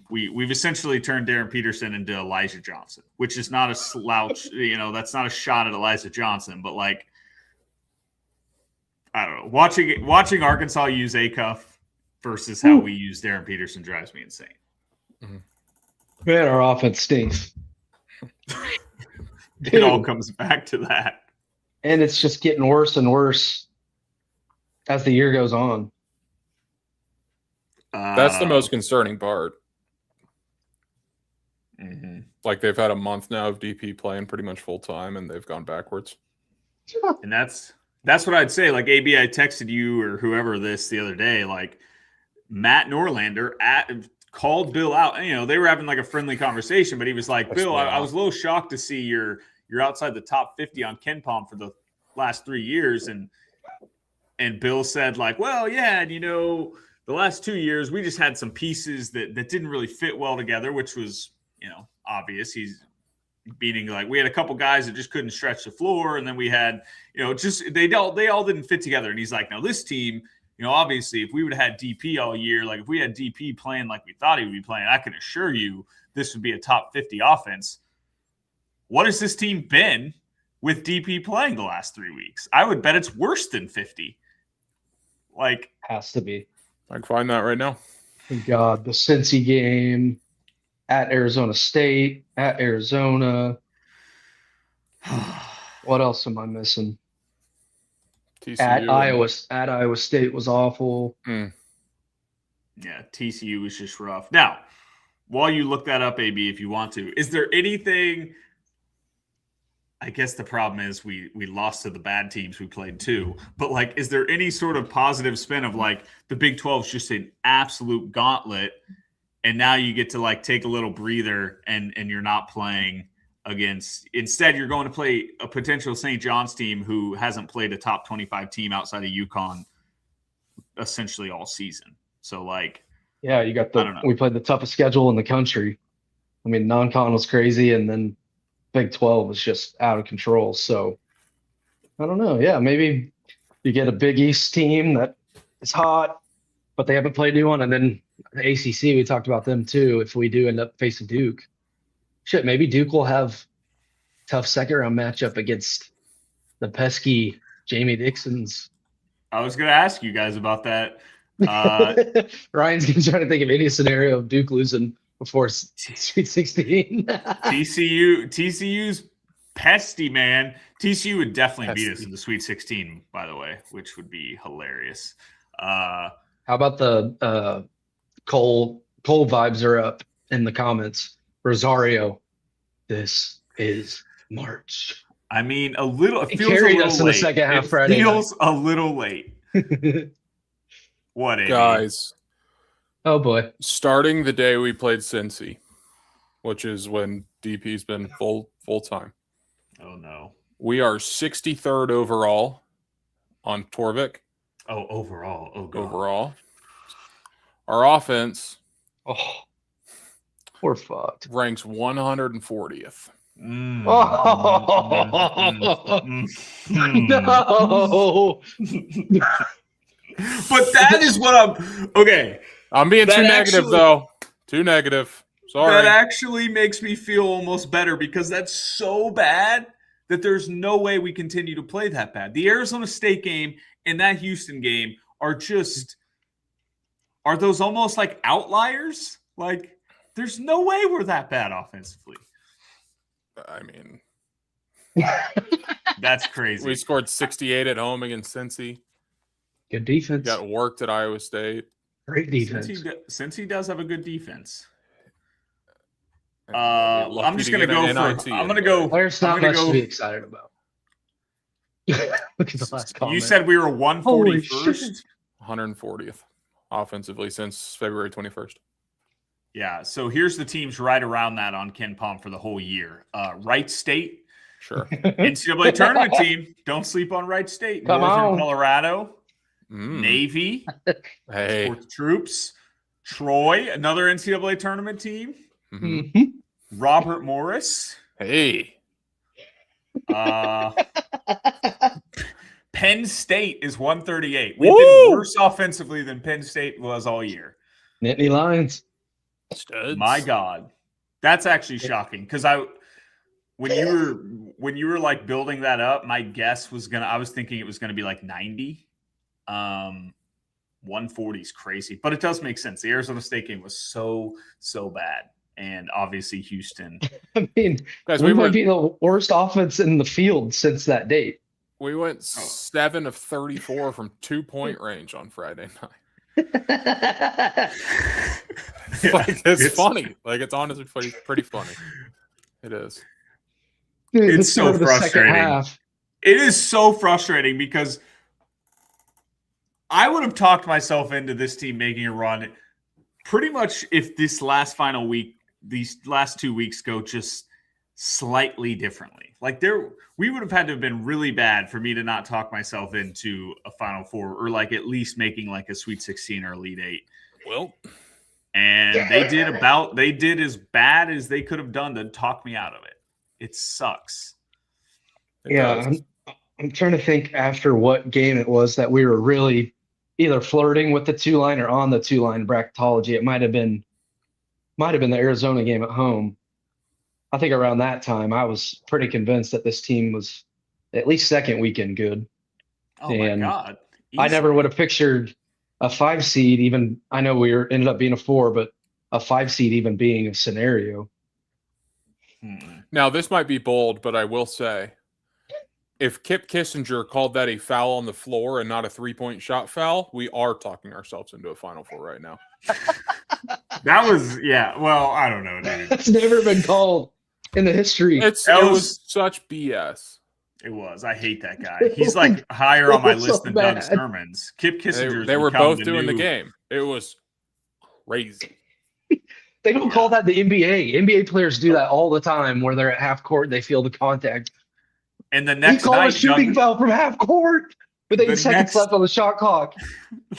we've essentially turned Darren Peterson into Elijah Johnson, which is not a slouch. That's not a shot at Elijah Johnson, but like, I don't know. Watching Arkansas use Acuff versus how we use Darren Peterson drives me insane. Man, our offense stinks. It all comes back to that. And it's just getting worse and worse as the year goes on. That's the most concerning part. Like they've had a month now of DP playing pretty much full time, and they've gone backwards. And that's what I'd say. Like AB, I texted you or whoever this the other day. Like Matt Norlander called Bill out. And, they were having like a friendly conversation, but he was like, "Bill, I was a little shocked to see you're outside the top 50 on KenPom for the last 3 years." And Bill said like, "Well, yeah, and the last 2 years we just had some pieces that didn't really fit well together," which was, obvious. He's meaning like we had a couple guys that just couldn't stretch the floor, and then we had, just they all didn't fit together. And he's like, "Now this team, obviously if we would have had DP all year, like if we had DP playing like we thought he would be playing, I can assure you this would be a top 50 offense." What has this team been with DP playing the last 3 weeks? I would bet it's worse than 50. Like, has to be. I can find that right now. Thank God, the Cincy game, at Arizona State, at Arizona. What else am I missing? TCU At Iowa State was awful. Yeah, TCU was just rough. Now, while you look that up, AB, if you want to, is there anything? I guess the problem is we lost to the bad teams we played too. But like, is there any sort of positive spin of like the Big 12 is just an absolute gauntlet, and now you get to like take a little breather and you're not playing against, instead you're going to play a potential St. John's team who hasn't played a top 25 team outside of UConn essentially all season. So like, yeah, we played the toughest schedule in the country. Non-con was crazy, and then Big 12 was just out of control. So I don't know. Yeah, maybe you get a Big East team that is hot, but they haven't played anyone. And then the ACC, we talked about them too. If we do end up facing Duke, maybe Duke will have tough second round matchup against the pesky Jamie Dixons. I was going to ask you guys about that. Ryan's trying to think of any scenario of Duke losing before Sweet 16. TCU's pesty, man. TCU would definitely beat us Pesty. in the Sweet 16, by the way, which would be hilarious. How about the Cole vibes are up in the comments. Rosario, this is March. I mean, a little. It It feels a carried little us in the late. second half It Friday night. feels a little late. What, Andy? Guys, Oh boy. starting the day we played Cincy, which is when DP's been full time. Oh no. We are 63rd overall on Torvik. Oh, overall. Oh god. Overall, our offense Oh, we're fucked. ranks 140th. Mm, Oh, mm. no. But that is what I'm okay. I'm being That too negative, actually- though. Too negative. Sorry. That actually makes me feel almost better because that's so bad that there's no way we continue to play that bad. The Arizona State game and that Houston game are those almost like outliers? Like, there's no way we're that bad offensively. I mean, That's crazy. we scored 68 at home against Cincy. Good defense. Got worked at Iowa State. Great defense. Since he does have a good defense. And we're lucky I'm just to gonna get go an for. NIT I'm gonna invite. go. There's I'm not gonna much go- to be excited about. Look at the last comment. You said we were Holy 141st. 140th offensively since February 21st. Yeah. So here's the teams right around that on Ken Palm for the whole year. Wright State, Sure. NCAA tournament team. Don't sleep on Wright State. Come Northern on. Colorado, Mm. Navy, Hey. Sports Troops, Troy, another NCAA tournament team. Mhm. Mhm. Robert Morris, Hey. Penn State is 138. We've Woo! been worse offensively than Penn State was all year. Nittany Lions. Studs. My God, that's actually shocking. Because when you were like building that up, my guess was I was thinking it was gonna be like 90. 140 is crazy, but it does make sense. The Arizona State game was so bad, and obviously Houston. I mean, Guys, we we might went be the worst offense in the field since that date. 7 of 34 from 2-point range on Friday night. Like, it's funny. Like, it's honestly pretty funny. It is. Dude, It's the start so of the second frustrating. half. It is so frustrating because I would have talked myself into this team making a run pretty much if this last final week, these last 2 weeks go just slightly differently. Like we would have had to have been really bad for me to not talk myself into a Final Four or like at least making like a Sweet 16 or Elite 8. Well, And they did as bad as they could have done to talk me out of it. It sucks. it Yeah, does. I'm trying to think after what game it was that we were really either flirting with the 2-line or on the 2-line bracketology. It might have been the Arizona game at home. I think around that time I was pretty convinced that this team was at least second weekend good. Oh And my God. I never would have pictured a 5 seed even. I know ended up being a 4, but a 5 seed even being a scenario. Now, this might be bold, but I will say, if Kip Kissinger called that a foul on the floor and not a 3-point shot foul, we are talking ourselves into a Final Four right now. That was, yeah. Well, I don't know, dude. That's never been called in the history. It That was was- such BS. It was. I hate that guy. He's like higher on my It was list so than Doug bad. Sturman's. Kip They, Kissinger's they were become both doing the new- game. It was crazy. They don't call that the NBA. NBA players do that all the time where they're at half court, they feel the contact. And the He next called a night, shooting Doug, foul from half court with 8 The seconds next- left on the shot clock.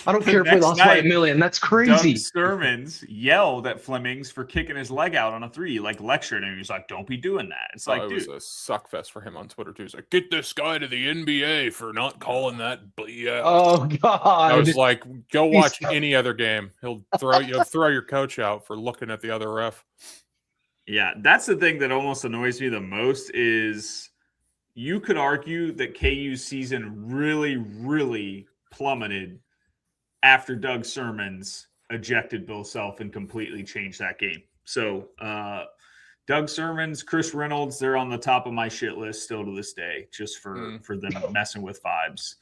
I don't the care if we next lost by night, $1 million. That's Doug crazy. Sturmans yelled at Flemings for kicking his leg out on a 3, like lectured him. He was like, "Don't be doing that." It's like, it was dude, a suck fest for him on Twitter too. He's like, "Get this guy to the NBA for not calling that BS." Oh I God. was like, "Go watch any other game. You'll throw your coach out for looking at the other ref." yeah, that's the thing that almost annoys me the most is you could argue that KU's season really, really plummeted after Doug Sirmons ejected Bill Self and completely changed that game. So Doug Sermons, Chris Reynolds, they're on the top of my shit list still to this day, just for them messing with vibes.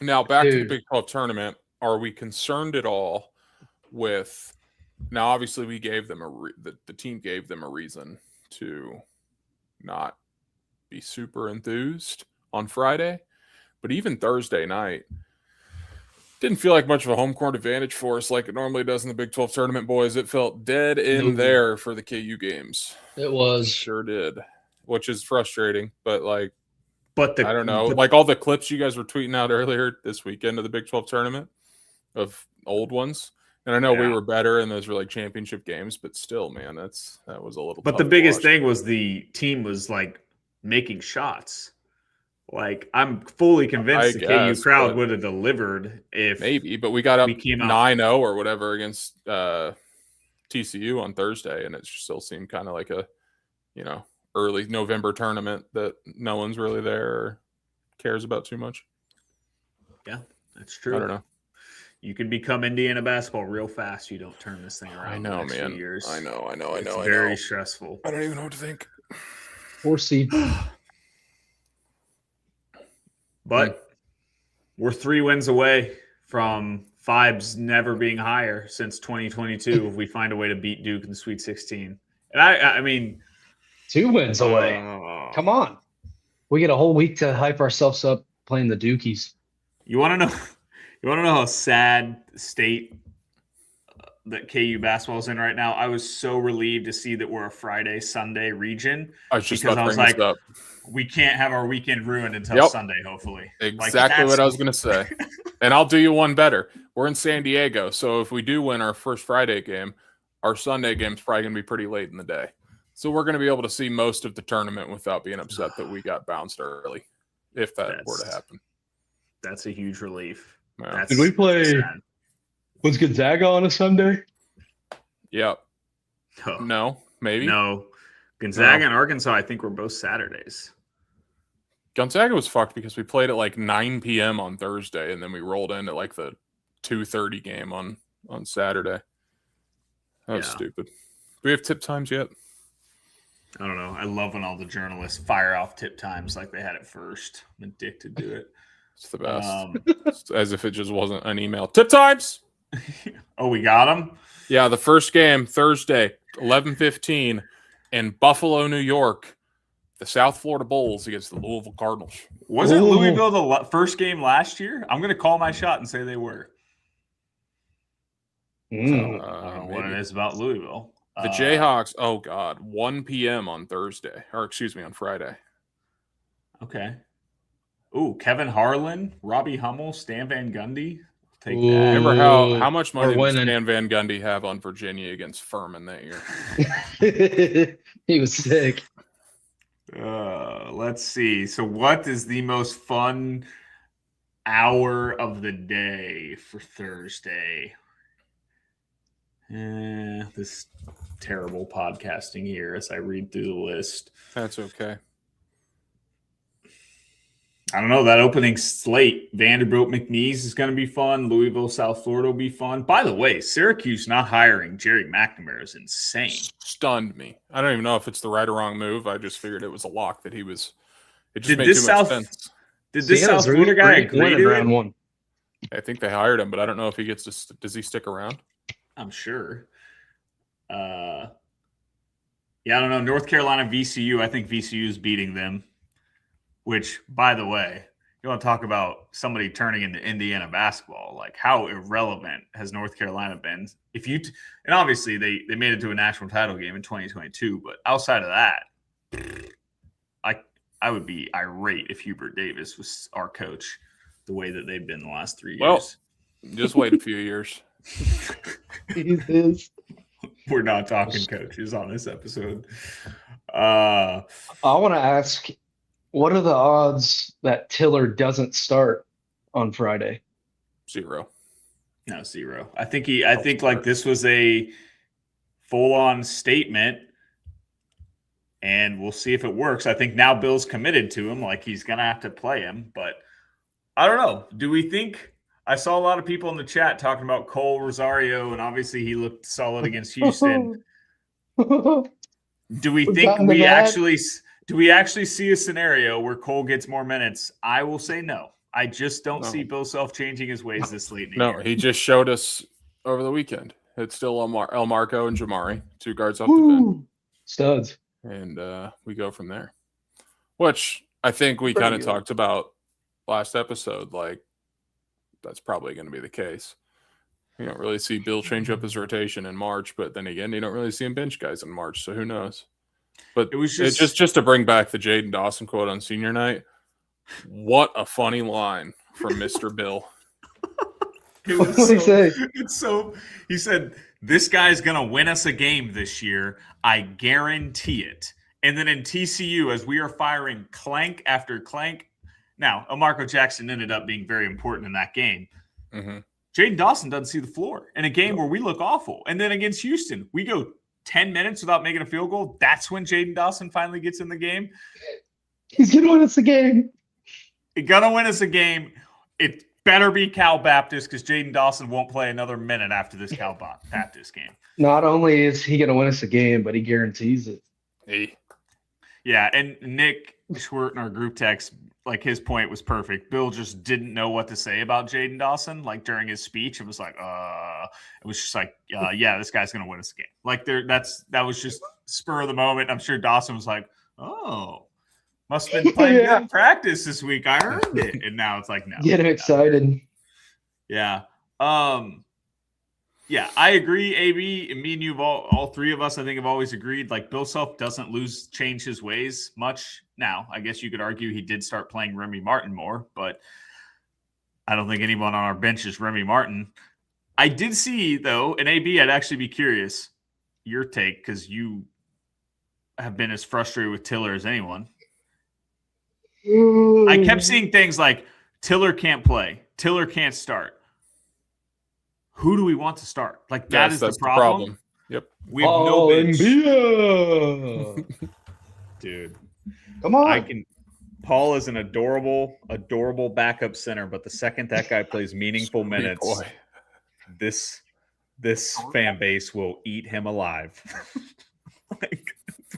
Now, back to the Big 12 tournament. Are we concerned at all with – now, obviously, we gave them the team gave them a reason to not be super enthused on Friday. But even Thursday night, didn't feel like much of a home court advantage for us like it normally does in the Big 12 tournament, boys. It felt dead in there for the KU games. It was. Sure did, which is frustrating. But, like, I don't know. But, like all the clips you guys were tweeting out earlier this weekend of the Big 12 tournament of old ones. And I know we were better and those were like championship games, but still, man, that was a little But the biggest thing was the team was like making shots. Like, I'm fully convinced the KU crowd would have delivered if maybe, but we got up 9-0 or whatever against TCU on Thursday, and it still seemed kind of like a, early November tournament that no one's really there or cares about too much. Yeah, that's true. I don't know. You can become Indiana basketball real fast. You don't turn this thing around. I know, man. Years. I know. It's very stressful. I don't even know what to think. 4 seed. But we're 3 wins away from Fibes never being higher since 2022 if we find a way to beat Duke in the Sweet 16. And I mean, 2 wins away. Come on. We get a whole week to hype ourselves up playing the Dukies. You want to know how sad state that KU basketball is in right now? I was so relieved to see that we're a Friday, Sunday region. I was just about to bring this up. We can't have our weekend ruined until Sunday, hopefully. Exactly what I was going to say. And I'll do you one better. We're in San Diego, so if we do win our first Friday game, our Sunday game is probably going to be pretty late in the day. So we're going to be able to see most of the tournament without being upset that we got bounced early, if that were to happen. That's a huge relief. Yeah. Did we play – was Gonzaga on a Sunday? Yep. Oh. No, maybe. No. Gonzaga and Arkansas, I think, were both Saturdays. Gonzaga was fucked because we played at like 9 p.m. on Thursday, and then we rolled into like the 2:30 game on Saturday. That was stupid. Do we have tip times yet? I don't know. I love when all the journalists fire off tip times like they had it first. I'm addicted to it. It's the best. As if it just wasn't an email. Tip times! Oh, we got them? Yeah, the first game, Thursday, 11:15 in Buffalo, New York. The South Florida Bulls against the Louisville Cardinals. Wasn't Louisville the first game last year? I'm going to call my shot and say they were. I don't know what it is about Louisville. The Jayhawks, oh God, 1 p.m. on Thursday. Or excuse me, on Friday. Okay. Ooh, Kevin Harlan, Robbie Hummel, Stan Van Gundy. Take that. Remember how much money did Stan Van Gundy have on Virginia against Furman that year? He was sick. Let's see. So what is the most fun hour of the day for Thursday? This terrible podcasting here as I read through the list. That's okay. I don't know. That opening slate, Vanderbilt McNeese is going to be fun. Louisville, South Florida will be fun. By the way, Syracuse not hiring Jerry McNamara is insane. Stunned me. I don't even know if it's the right or wrong move. I just figured it was a lock that he was. It just made too much sense. Did this South Florida guy agree to round one? I think they hired him, but I don't know if he gets to. Does he stick around? I'm sure. Yeah, I don't know. North Carolina, VCU. I think VCU is beating them. Which, by the way, you want to talk about somebody turning into Indiana basketball? Like, how irrelevant has North Carolina been? And obviously they made it to a national title game in 2022, but outside of that, I would be irate if Hubert Davis was our coach the way that they've been the last 3 years. Well, just wait a few years. We're not talking coaches on this episode. I want to ask, what are the odds that Tiller doesn't start on Friday? 0. No, 0. I think like this was a full-on statement, and we'll see if it works. I think now Bill's committed to him, like he's going to have to play him. But I don't know. Do we think – I saw a lot of people in the chat talking about Cole Rosario, and obviously he looked solid against Houston. Do we We've think gotten to we that. actually see a scenario where Cole gets more minutes? I will say no. I just don't see Bill Self changing his ways this late in the year. he just showed us over the weekend. It's still El Marco and Jamari, 2 guards off the bench. Woo! Studs. And we go from there. Which I think we Pretty kind of good. talked about last episode. Like, that's probably going to be the case. You don't really see Bill change up his rotation in March, but then again, you don't really see him bench guys in March, so who knows? But It was just to bring back the Jaden Dawson quote on senior night. What a funny line from Mr. Bill. What did he say? He said, "This guy's gonna win us a game this year. I guarantee it." And then in TCU, as we are firing clank after clank, now Marco Jackson ended up being very important in that game. Mm-hmm. Jaden Dawson doesn't see the floor in a game where we look awful. And then against Houston, we go 10 minutes without making a field goal. That's when Jaden Dawson finally gets in the game. He's gonna win us a game. He's gonna win us a game. It better be Cal Baptist because Jaden Dawson won't play another minute after this Cal Baptist game. Not only is he gonna win us a game, but he guarantees it. Hey. Yeah, and Nick Schwert in our group text, like his point was perfect. Bill just didn't know what to say about Jaden Dawson, like during his speech. It was like, it was just like, yeah, this guy's gonna win us a game. Like that was just spur of the moment. I'm sure Dawson was like, oh, must have been playing good in practice this week. I earned it. And now it's like, no. Get him excited. Yeah. Yeah, I agree, AB. And me and you, all three of us, I think, have always agreed. Like, Bill Self doesn't change his ways much. Now, I guess you could argue he did start playing Remy Martin more, but I don't think anyone on our bench is Remy Martin. I did see, though, and AB, I'd actually be curious, your take, because you have been as frustrated with Tiller as anyone. I kept seeing things like Tiller can't play, Tiller can't start. Who do we want to start? Like, that's the problem. Yep. We have no bench. Dude. Come on. Paul is an adorable backup center, but the second that guy plays meaningful minutes, this fan base will eat him alive. Like,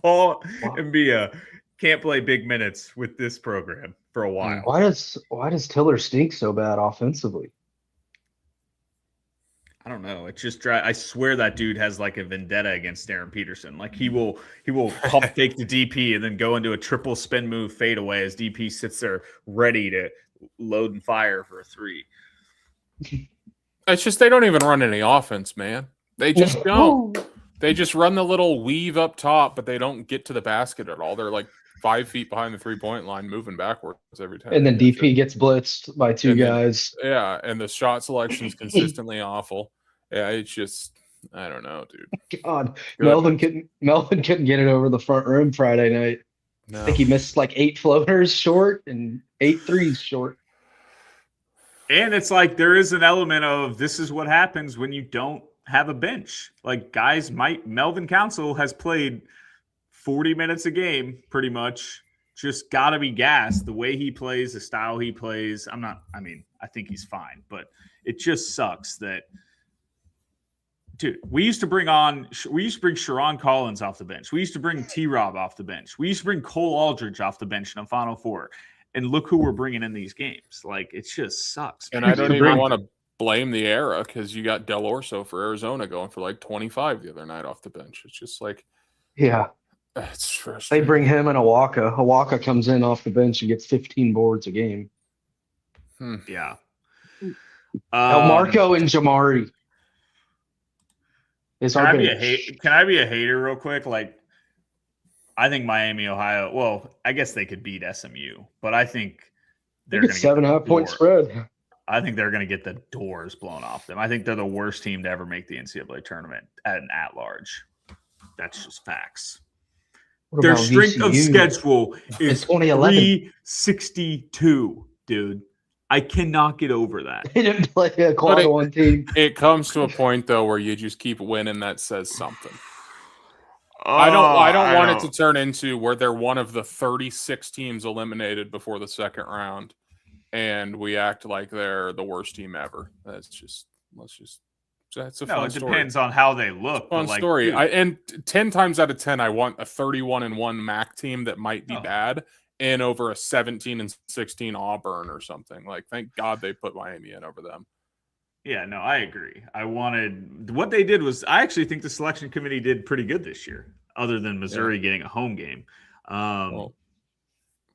Paul and Bia can't play big minutes with this program for a while. Why does Tiller stink so bad offensively? I don't know. It's just I swear that dude has like a vendetta against Darren Peterson. Like he will pump fake the DP and then go into a triple spin move fade away as DP sits there ready to load and fire for a 3. It's just they don't even run any offense, man. They just don't. They just run the little weave up top, but they don't get to the basket at all. They're like 5 feet behind the 3-point line, moving backwards every time. And then DP gets blitzed by two guys. Yeah, and the shot selection is consistently awful. Yeah, it's just, I don't know, dude. God, Melvin couldn't get it over the front rim Friday night. No. I think he missed like 8 floaters short and 8 threes short. And it's like there is an element of this is what happens when you don't have a bench. Like Melvin Council has played 40 minutes a game pretty much. Just got to be gassed. The way he plays, the style he plays. I think he's fine, but it just sucks that. Dude, we used to bring Sharon Collins off the bench. We used to bring T-Rob off the bench. We used to bring Cole Aldridge off the bench in the Final Four. And look who we're bringing in these games. Like, it just sucks. And I don't even want to blame the era because you got Del Orso for Arizona going for like 25 the other night off the bench. It's just like, yeah, it's frustrating. They bring him and Awaka. Awaka comes in off the bench and gets 15 boards a game. Yeah. Marco and Jamari. Can I be a hater real quick? Like, I think Miami, Ohio. Well, I guess they could beat SMU, but I think they're going to get 7.5 point spread. I think they're going to get the doors blown off them. I think they're the worst team to ever make the NCAA tournament at large. That's just facts. Their strength of schedule is 362, dude. I cannot get over that. They didn't play a quad one team. It comes to a point though where you just keep winning. That says something. I don't want it to turn into where they're one of the 36 teams eliminated before the second round, and we act like they're the worst team ever. Let's just So that's a No, fun it story. depends on how they look. Fun but like, story. dude, And 10 times out of 10, I want a 31-1 MAC team that might be bad in over a 17-16 Auburn or something. Like, thank God they put Miami in over them. yeah, no, I agree. What they did was, I actually think the selection committee did pretty good this year, other than Missouri getting a home game. Well,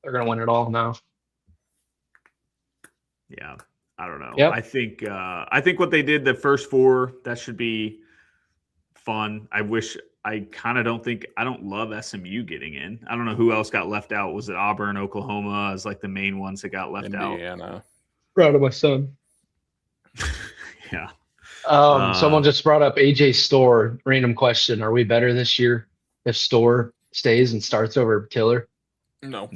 They're gonna win it all now. Yeah, I don't know. Yep. I think what they did the first four, that should be fun. I don't love SMU getting in. I don't know who else got left out. Was it Auburn, Oklahoma as like the main ones that got left Indiana. Proud of my son. out? Yeah. Someone just brought up AJ Store. Random question: are we better this year if Store stays and starts over Tiller? No.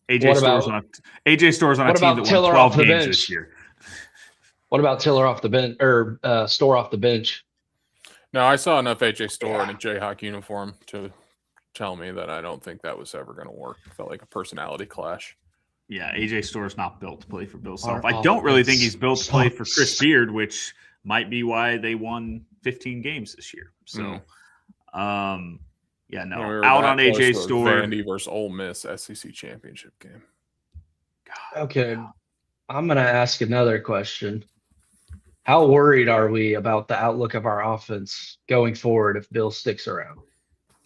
AJ Store's on a team that won Tiller 12 off the games bench? this year. What about Tiller off the bench or Store off the bench? No, I saw enough AJ Store in a Jayhawk uniform to tell me that I don't think that was ever going to work. It felt like a personality clash. Yeah, AJ Store's not built to play for Bill Self. Our I don't really think offense he's built to play for sucks. Chris Beard, which might be why they won 15 games this year. So, yeah, no, We were out that on close AJ to a Store. Vandy versus Ole Miss SEC championship game. God, Okay, I'm gonna ask another question. How worried are we about the outlook of our offense going forward if Bill sticks around?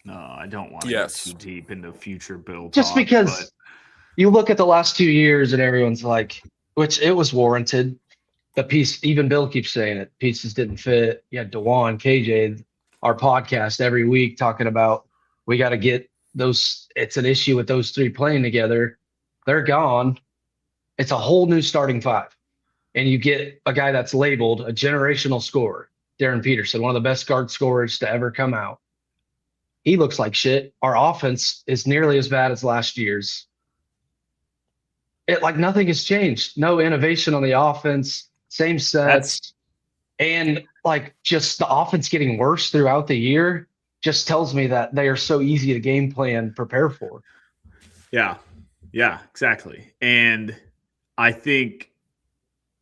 no, I don't want to Yes. get too deep into future Bill Just talk, because you look at the last 2 years and everyone's like, which it was warranted. The piece, even Bill keeps saying it, pieces didn't fit. You had DeJuan, KJ, our podcast every week talking about we got to get those. It's an issue with those three playing together. They're gone. It's a whole new starting five. And you get a guy that's labeled a generational scorer, Darren Peterson, one of the best guard scorers to ever come out. He looks like shit. Our offense is nearly as bad as last year's. Like nothing has changed. No innovation on the offense, same sets. And like just the offense getting worse throughout the year just tells me that they are so easy to game plan, prepare for. Yeah, exactly. And I think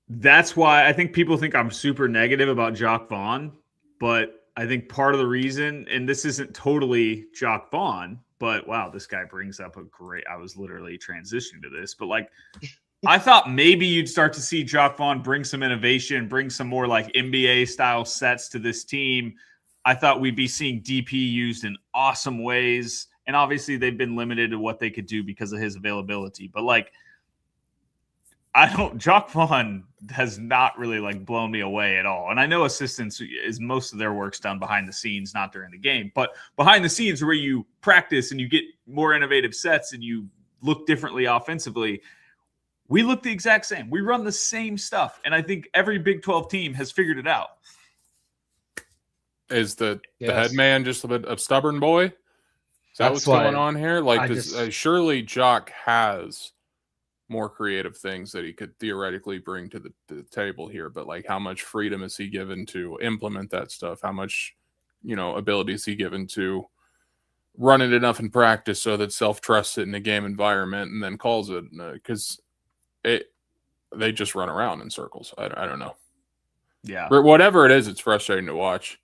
that's why I think people think I'm super negative about Jock Vaughn, but I think part of the reason, and this isn't totally Jock Vaughn, but wow, this guy brings up I was literally transitioning to this, but like, I thought maybe you'd start to see Jock Vaughn bring some innovation, bring some more like NBA style sets to this team. I thought we'd be seeing DP used in awesome ways. And obviously they've been limited to what they could do because of his availability, but like, Jock Vaughn has not really like blown me away at all. And I know assistants is most of their work's done behind the scenes, not during the game, but behind the scenes where you practice and you get more innovative sets and you look differently offensively. We look the exact same. We run the same stuff. And I think every Big 12 team has figured it out. Is the head man just a bit of stubborn boy? Is that what's going on here? Like, surely Jock has more creative things that he could theoretically bring to the table here, but like how much freedom is he given to implement that stuff? How much, ability is he given to run it enough in practice so that self-trusts it in a game environment and then calls it? Because they just run around in circles. I don't know. Yeah. But whatever it is, it's frustrating to watch.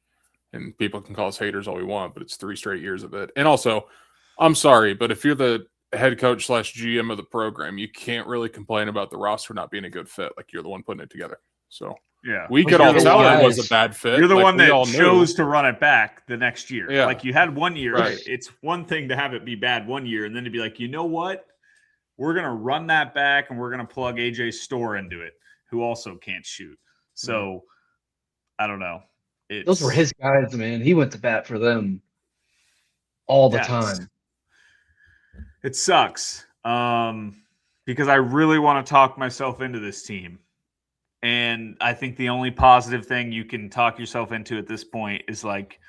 And people can call us haters all we want, but it's 3 straight years of it. And also, I'm sorry, but if you're the head coach / GM of the program, you can't really complain about the roster not being a good fit. Like, you're the one putting it together. So yeah, we could all tell it was a bad fit. You're the like, one that chose to run it back the next year. Yeah. Like, you had 1 year. Right. It's one thing to have it be bad 1 year and then to be like, you know what? We're going to run that back and we're going to plug AJ Store into it, who also can't shoot. So I don't know. Those were his guys, man. He went to bat for them all the time. It sucks because I really want to talk myself into this team. And I think the only positive thing you can talk yourself into at this point is like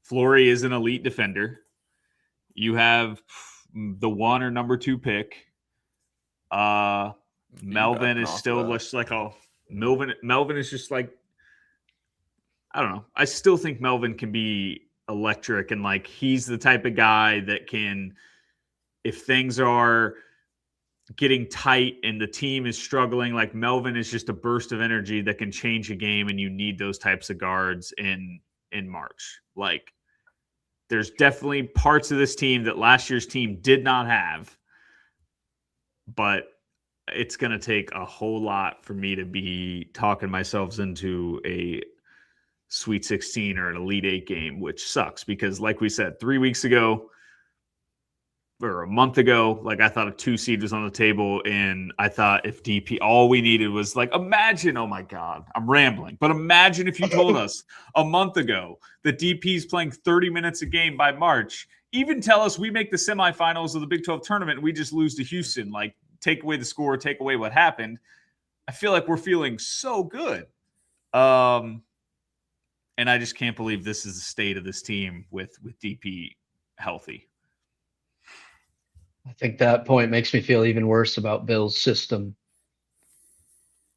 Flory is an elite defender. You have the 1 or number 2 pick. Melvin is still just like Melvin is just like, I don't know. I still think Melvin can be electric and like he's the type of guy that can, if things are getting tight and the team is struggling. Like Melvin is just a burst of energy that can change a game, and you need those types of guards in March. Like there's definitely parts of this team that last year's team did not have, but it's going to take a whole lot for me to be talking myself into a Sweet 16 or an Elite 8 game, which sucks because, like we said, 3 weeks ago or a month ago, like I thought a 2 seed was on the table, and I thought if DP, all we needed was like, imagine, oh my God, I'm rambling, but imagine if you told us a month ago that DP is playing 30 minutes a game by March, even tell us we make the semifinals of the Big 12 tournament and we just lose to Houston, like take away the score, take away what happened. I feel like we're feeling so good. And I just can't believe this is the state of this team with DP healthy. I think that point makes me feel even worse about Bill's system.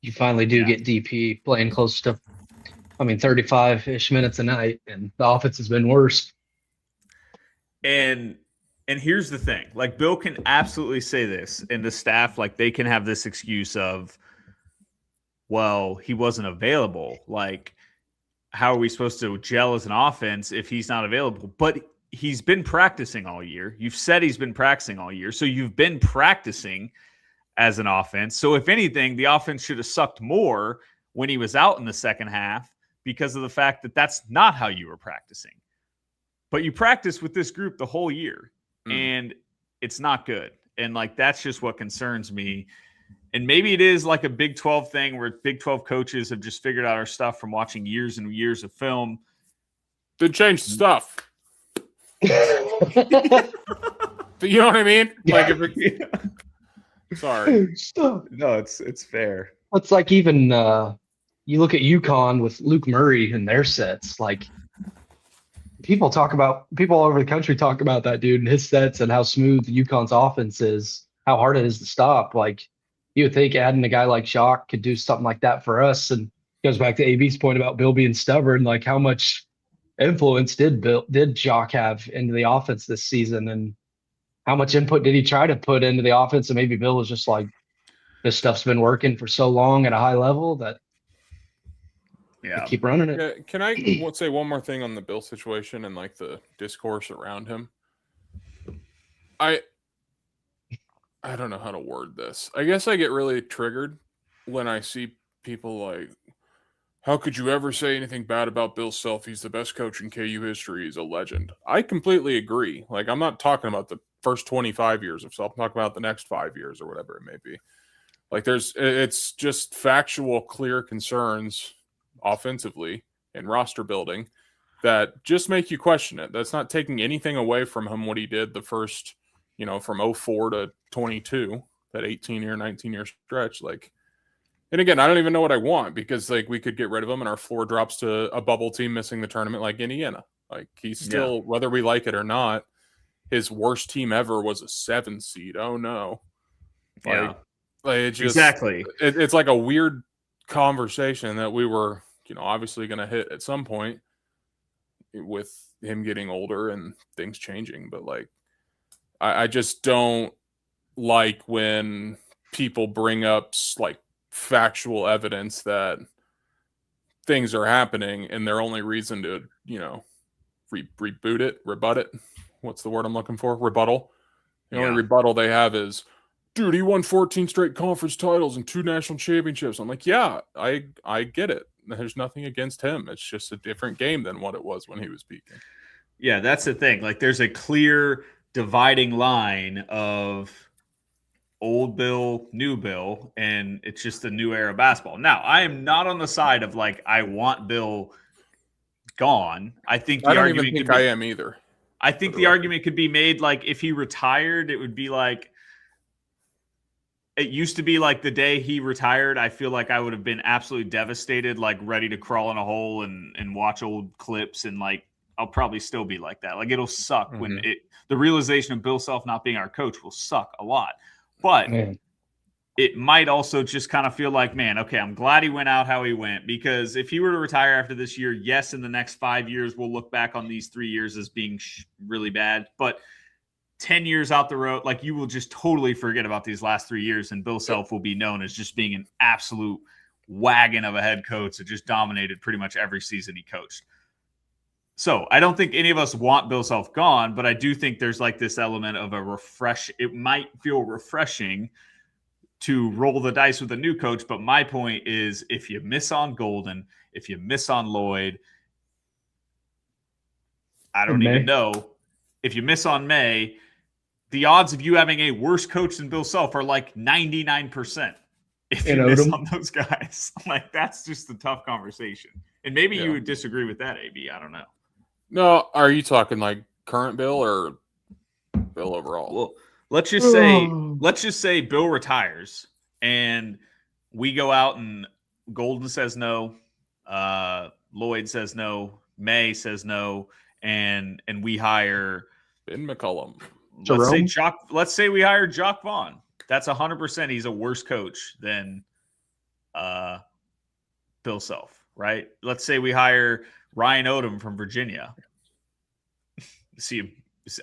You finally do get DP playing close to, 35-ish minutes a night, and the offense has been worse. And here's the thing. Like, Bill can absolutely say this, and the staff, like, they can have this excuse of, well, he wasn't available. Like, how are we supposed to gel as an offense if he's not available? But he's been practicing all year. You've said he's been practicing all year. So you've been practicing as an offense. So if anything, the offense should have sucked more when he was out in the second half because of the fact that that's not how you were practicing. But you practice with this group the whole year, and it's not good. And, like, that's just what concerns me. And maybe it is like a Big 12 thing where Big 12 coaches have just figured out our stuff from watching years and years of film. Did change stuff. You know what I mean? Like, sorry. No, it's fair. It's like even you look at UConn with Luke Murray and their sets. Like, people all over the country talk about that dude and his sets and how smooth UConn's offense is, how hard it is to stop. Like, you would think adding a guy like Jacques could do something like that for us. And it goes back to AB's point about Bill being stubborn. Like, how much influence did Jacques have into the offense this season, and how much input did he try to put into the offense? And maybe Bill was just like, this stuff's been working for so long at a high level that keep running it. Yeah, can I say one more thing on the Bill situation and like the discourse around him? I don't know how to word this. I guess I get really triggered when I see people like, how could you ever say anything bad about Bill Self? He's the best coach in KU history. He's a legend. I completely agree. Like, I'm not talking about the first 25 years of Self. I'm talking about the next 5 years or whatever it may be. Like, it's just factual, clear concerns offensively and roster building that just make you question it. That's not taking anything away from him, what he did the first, from 04 to 22, that 18-year, 19-year stretch. Like, and again, I don't even know what I want, because like we could get rid of him and our floor drops to a bubble team missing the tournament like Indiana. Like, he's still, whether we like it or not, his worst team ever was a 7 seed. Oh no. Like it just, exactly. It's like a weird conversation that we were, obviously going to hit at some point with him getting older and things changing. But like, I just don't like when people bring up like factual evidence that things are happening and their only reason to, rebut it. What's the word I'm looking for? Rebuttal. The only rebuttal they have is, dude, he won 14 straight conference titles and 2 national championships. I'm like, yeah, I get it. There's nothing against him. It's just a different game than what it was when he was peaking. Yeah, that's the thing. Like, there's a clear dividing line of old Bill, new Bill, and it's just a new era of basketball. Now, I am not on the side of like, I want Bill gone. I think I don't even think I am either. I think the argument could be made, like, if he retired, it would be like, it used to be like the day he retired, I feel like I would have been absolutely devastated, like ready to crawl in a hole and watch old clips. And like, I'll probably still be like that. Like, it'll suck when the realization of Bill Self not being our coach will suck a lot. But it might also just kind of feel like, man, okay, I'm glad he went out how he went, because if he were to retire after this year, yes, in the next 5 years, we'll look back on these 3 years as being really bad. But 10 years out the road, like you will just totally forget about these last 3 years, and Bill Self will be known as just being an absolute wagon of a head coach that just dominated pretty much every season he coached. So I don't think any of us want Bill Self gone, but I do think there's like this element of it might feel refreshing to roll the dice with a new coach. But my point is, if you miss on Golden, if you miss on Lloyd, I don't even know. If you miss on May, the odds of you having a worse coach than Bill Self are like 99%. If you miss on those guys, like that's just a tough conversation. And maybe you would disagree with that, AB. I don't know. No, are you talking like current Bill or Bill overall? Well, let's just say Bill retires and we go out and Golden says no, Lloyd says no, May says no, and we hire Ben McCullum. Let's say we hire Jock Vaughn. That's 100%. He's a worse coach than Bill Self, right? Let's say we hire Ryan Odom from Virginia. See,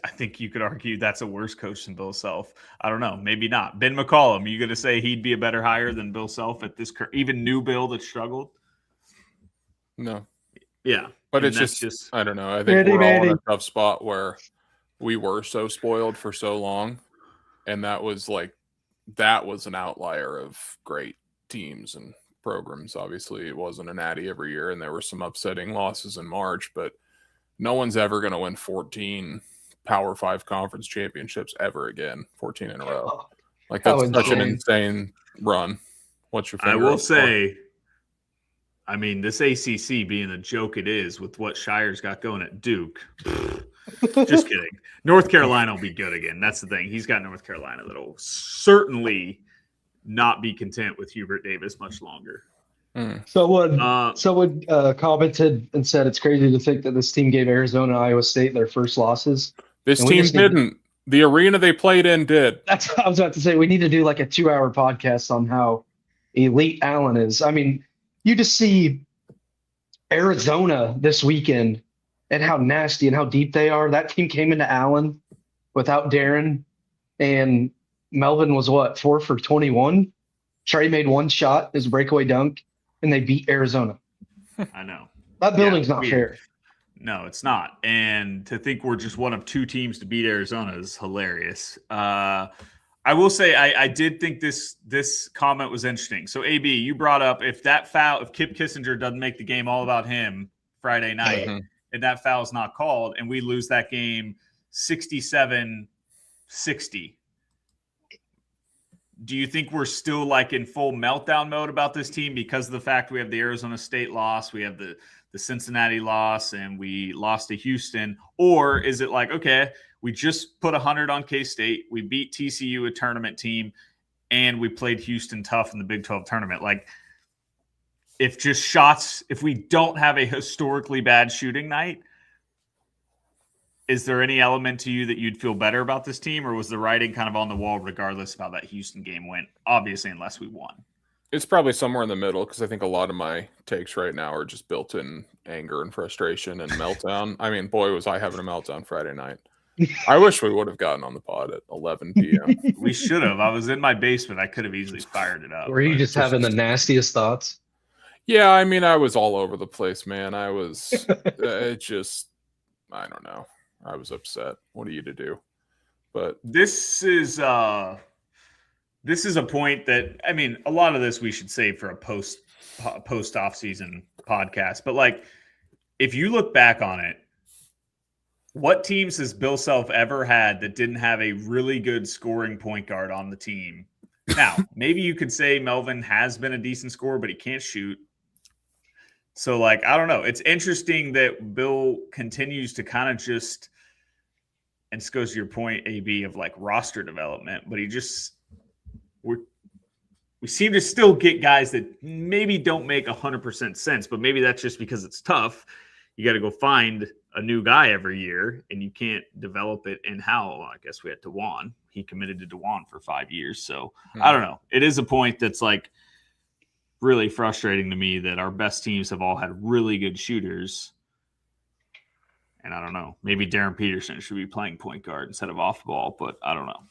I think you could argue that's a worse coach than Bill Self. I don't know. Maybe not. Ben McCollum, you going to say he'd be a better hire than Bill Self at this even new Bill that struggled? No. Yeah. But it's just, I don't know. I think we're all in a tough spot where we were so spoiled for so long. And that was an outlier of great teams and programs. Obviously, it wasn't a natty every year, and there were some upsetting losses in March, but no one's ever going to win 14 Power 5 conference championships ever again, 14 in a row. Like, that's such an insane run. What's your favorite? I will say, I mean, this ACC being a joke it is with what Shire's got going at Duke. Just kidding. North Carolina will be good again. That's the thing. He's got North Carolina that will certainly not be content with Hubert Davis much longer. Someone commented and said it's crazy to think that this team gave Arizona and Iowa State their first losses. This team didn't. The arena they played in did. That's what I was about to say. We need to do like a 2-hour podcast on how elite Allen is. I mean, you just see Arizona this weekend and how nasty and how deep they are. That team came into Allen without Darren, and Melvin was 4 for 21. Trey made one shot, his breakaway dunk, and they beat Arizona. I know. That building's not fair. No, it's not. And to think we're just one of 2 teams to beat Arizona is hilarious. I will say I did think this comment was interesting. So, AB, you brought up if Kip Kissinger doesn't make the game all about him Friday night, and that foul is not called, and we lose that game 67-60, do you think we're still like in full meltdown mode about this team because of the fact we have the Arizona State loss, we have the Cincinnati loss, and we lost to Houston? Or is it like, okay, we just put 100 on K-State, we beat TCU, a tournament team, and we played Houston tough in the Big 12 tournament? Like, if we don't have a historically bad shooting night, is there any element to you that you'd feel better about this team, or was the writing kind of on the wall regardless of how that Houston game went? Obviously, unless we won. It's probably somewhere in the middle because I think a lot of my takes right now are just built in anger and frustration and meltdown. I mean, boy, was I having a meltdown Friday night. I wish we would have gotten on the pod at 11 p.m. We should have. I was in my basement. I could have easily fired it up. Were you just having the nastiest thoughts? Yeah, I mean, I was all over the place, man. I was I don't know. I was upset. What are you to do? But this is a point that, I mean, a lot of this we should save for a post off season podcast. But like, if you look back on it, what teams has Bill Self ever had that didn't have a really good scoring point guard on the team? Now, maybe you could say Melvin has been a decent scorer, but he can't shoot. So, like, I don't know. It's interesting that Bill continues to kind of just, and this goes to your point, AB, of like roster development, but we seem to still get guys that maybe don't make 100% sense, but maybe that's just because it's tough. You got to go find a new guy every year, and you can't develop it in how. Well, I guess we had DeJuan. He committed to DeJuan for 5 years. So I don't know. It is a point that's like really frustrating to me that our best teams have all had really good shooters. And I don't know. Maybe Darren Peterson should be playing point guard instead of off ball, but I don't know.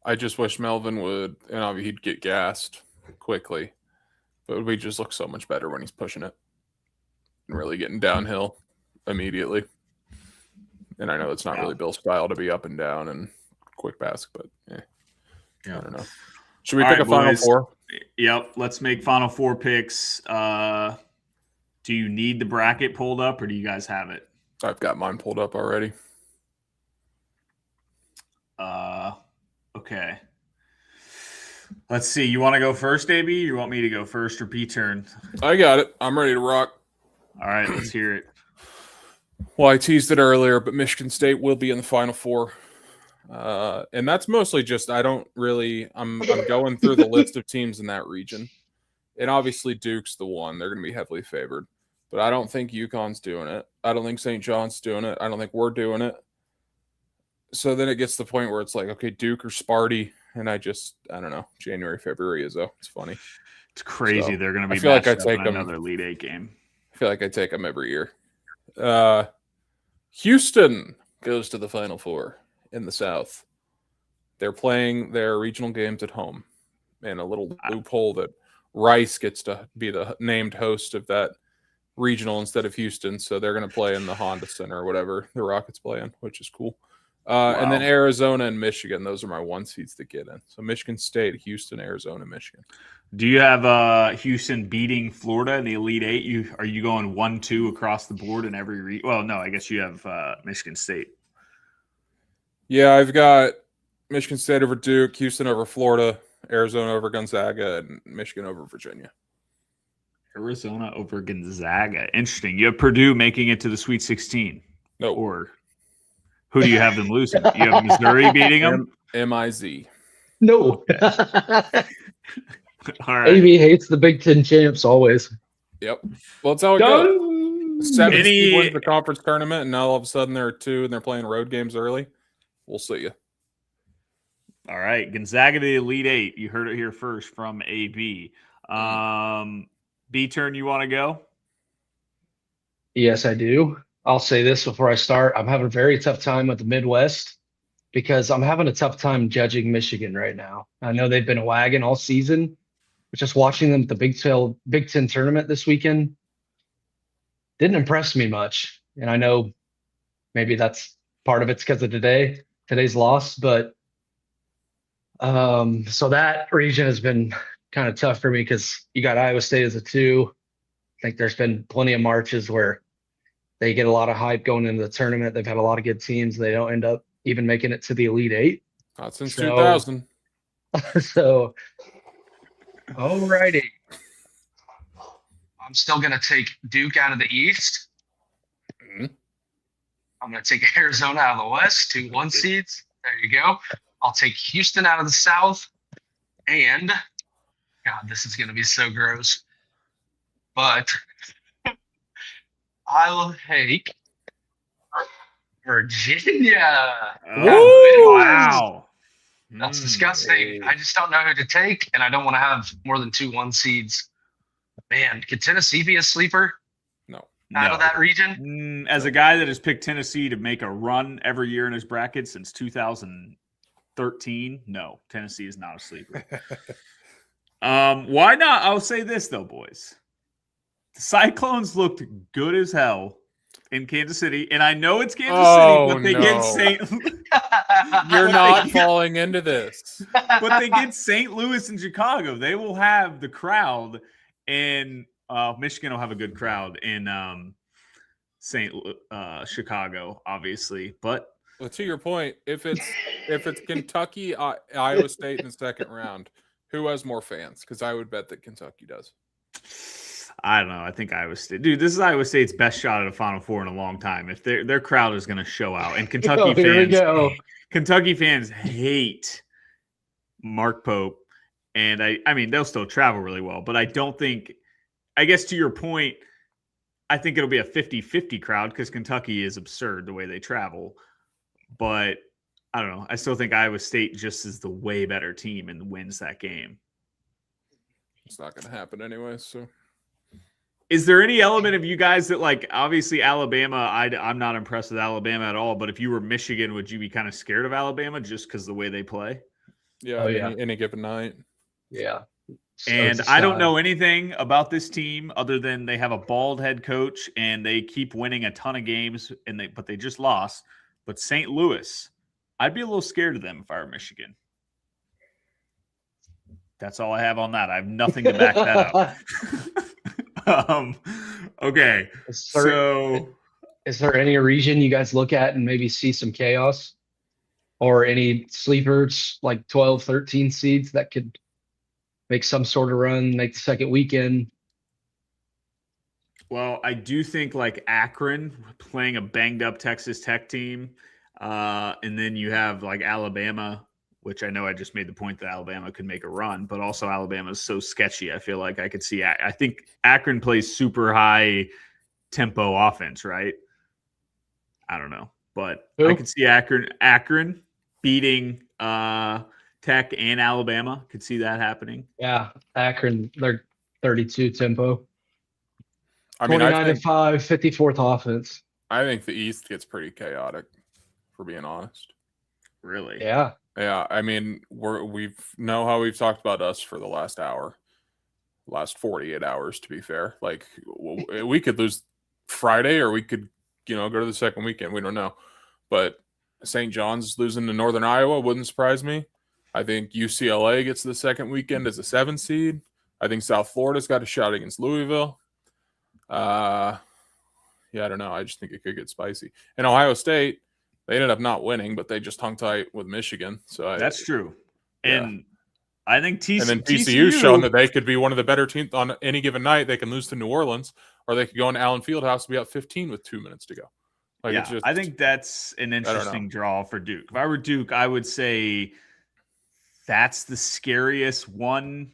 I just wish Melvin would, and he'd get gassed quickly, but we just look so much better when he's pushing it and really getting downhill immediately. And I know it's not really Bill's style to be up and down and quick pass, but I don't know. Should we pick a Final Four? Yep. Let's make Final Four picks. Do you need the bracket pulled up, or do you guys have it? I've got mine pulled up already. Okay. Let's see. You want to go first, AB? Or you want me to go first, or B-turn? I got it. I'm ready to rock. All right, let's hear it. Well, I teased it earlier, but Michigan State will be in the Final Four. And that's mostly just I'm going through the list of teams in that region. And obviously Duke's the one. They're going to be heavily favored. But I don't think UConn's doing it. I don't think St. John's doing it. I don't think we're doing it. So then it gets to the point where it's like, okay, Duke or Sparty. And I don't know. January, February is, though. It's funny. It's crazy. So, they're going to be I feel like I matched up take in them, another Elite Eight game. I feel like I take them every year. Houston goes to the Final Four in the South. They're playing their regional games at home. And a little loophole that Rice gets to be the named host of that regional instead of Houston. So they're going to play in the Honda Center or whatever the Rockets play in, which is cool. And then Arizona and Michigan. Those are my 1 seeds that get in. So Michigan State, Houston, Arizona, Michigan. Do you have Houston beating Florida in the Elite Eight? Are you going 1-2 across the board in every well, no, I guess you have Michigan State. Yeah, I've got Michigan State over Duke, Houston over Florida, Arizona over Gonzaga, and Michigan over Virginia. Arizona over Gonzaga. Interesting. You have Purdue making it to the Sweet 16. No. Or who do you have them losing? You have Missouri beating them? MIZ. No. All right. AB hates the Big Ten champs always. Yep. Well, that's how it goes. 7 seed wins the conference tournament, and now all of a sudden they're 2 and they're playing road games early. We'll see you. All right. Gonzaga to the Elite Eight. You heard it here first from AB. B-turn, you want to go? Yes, I do. I'll say this before I start. I'm having a very tough time with the Midwest because I'm having a tough time judging Michigan right now. I know they've been a wagon all season, but just watching them at the Big Ten tournament this weekend didn't impress me much. And I know maybe that's part of it's because of today's loss, but so that region has been kind of tough for me because you got Iowa State as a 2. I think there's been plenty of marches where they get a lot of hype going into the tournament. They've had a lot of good teams. They don't end up even making it to the Elite Eight. Not since 2000. So, alrighty. I'm still going to take Duke out of the East. Mm-hmm. I'm going to take Arizona out of the West, 2 1 seeds. There you go. I'll take Houston out of the South. And, God, this is going to be so gross. But I'll take Virginia. Oh, wow. That's disgusting. I just don't know who to take, and I don't want to have more than 2 1 seeds. Man, could Tennessee be a sleeper? No. Out of that region? As a guy that has picked Tennessee to make a run every year in his bracket since 2013, no, Tennessee is not a sleeper. Why not? I'll say this, though, boys. The Cyclones looked good as hell in Kansas City, and I know it's Kansas City, but they get St. You're not falling into this. But they get St. Louis and Chicago. They will have the crowd, and Michigan will have a good crowd in Chicago, obviously. But well, to your point, if it's Kentucky, Iowa State in the second round, who has more fans? Because I would bet that Kentucky does. I don't know. I think Iowa State. Dude, this is Iowa State's best shot at a Final Four in a long time. If their crowd is going to show out. And Kentucky fans hate Mark Pope. And I mean, they'll still travel really well. But I don't think – I guess to your point, I think it'll be a 50-50 crowd because Kentucky is absurd the way they travel. But I don't know. I still think Iowa State just is the way better team and wins that game. It's not going to happen anyway, so – Is there any element of you guys that like obviously Alabama? I'm not impressed with Alabama at all. But if you were Michigan, would you be kind of scared of Alabama just because the way they play? Yeah, Oh, yeah. any given night. Yeah. And I don't know anything about this team other than they have a bald head coach and they keep winning a ton of games but they just lost. But St. Louis, I'd be a little scared of them if I were Michigan. That's all I have on that. I have nothing to back that up. Okay. Is there any region you guys look at and maybe see some chaos? Or any sleepers like 12, 13 seeds that could make some sort of run, make the second weekend? Well, I do think like Akron playing a banged up Texas Tech team. And then you have like Alabama, which I know I just made the point that Alabama could make a run, but also Alabama is so sketchy. I feel like I could see, I think Akron plays super high tempo offense, right? I don't know, but Who? I could see Akron beating Tech and Alabama. Could see that happening. Yeah, Akron, they're 32 tempo. I mean, 29-5, 54th offense. I think the East gets pretty chaotic, for being honest. Really? Yeah. Yeah, I mean, we've talked about us for the last 48 hours, to be fair. Like, we could lose Friday or we could, go to the second weekend. We don't know. But St. John's losing to Northern Iowa wouldn't surprise me. I think UCLA gets the second weekend as a 7 seed. I think South Florida's got a shot against Louisville. Yeah, I don't know. I just think it could get spicy. And Ohio State, they ended up not winning, but they just hung tight with Michigan. So that's true. Yeah. And I think TCU's shown that they could be one of the better teams on any given night. They can lose to New Orleans, or they could go into Allen Fieldhouse and be up 15 with 2 minutes to go. Like, yeah, I think that's an interesting draw for Duke. If I were Duke, I would say that's the scariest 1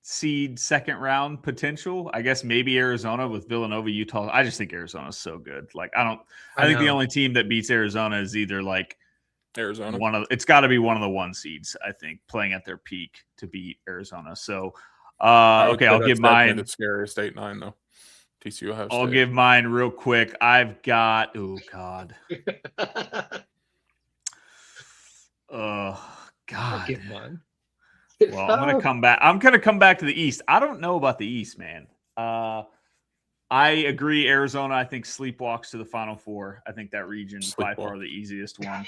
seed second round potential. I guess maybe Arizona with Villanova, Utah. I just think Arizona's so good. Like, I think the only team that beats Arizona is either like Arizona. It's got to be one of the 1 seeds, I think, playing at their peak to beat Arizona. So, okay, I'll give mine. The scariest 8-9 though. TCU Ohio State. I'll give mine real quick. I've got, oh God. Oh God. I'll give mine. Well, I'm gonna come back. I'm gonna come back to the East. I don't know about the East, man. I agree. Arizona, I think, sleepwalks to the Final Four. I think that region is by far the easiest one.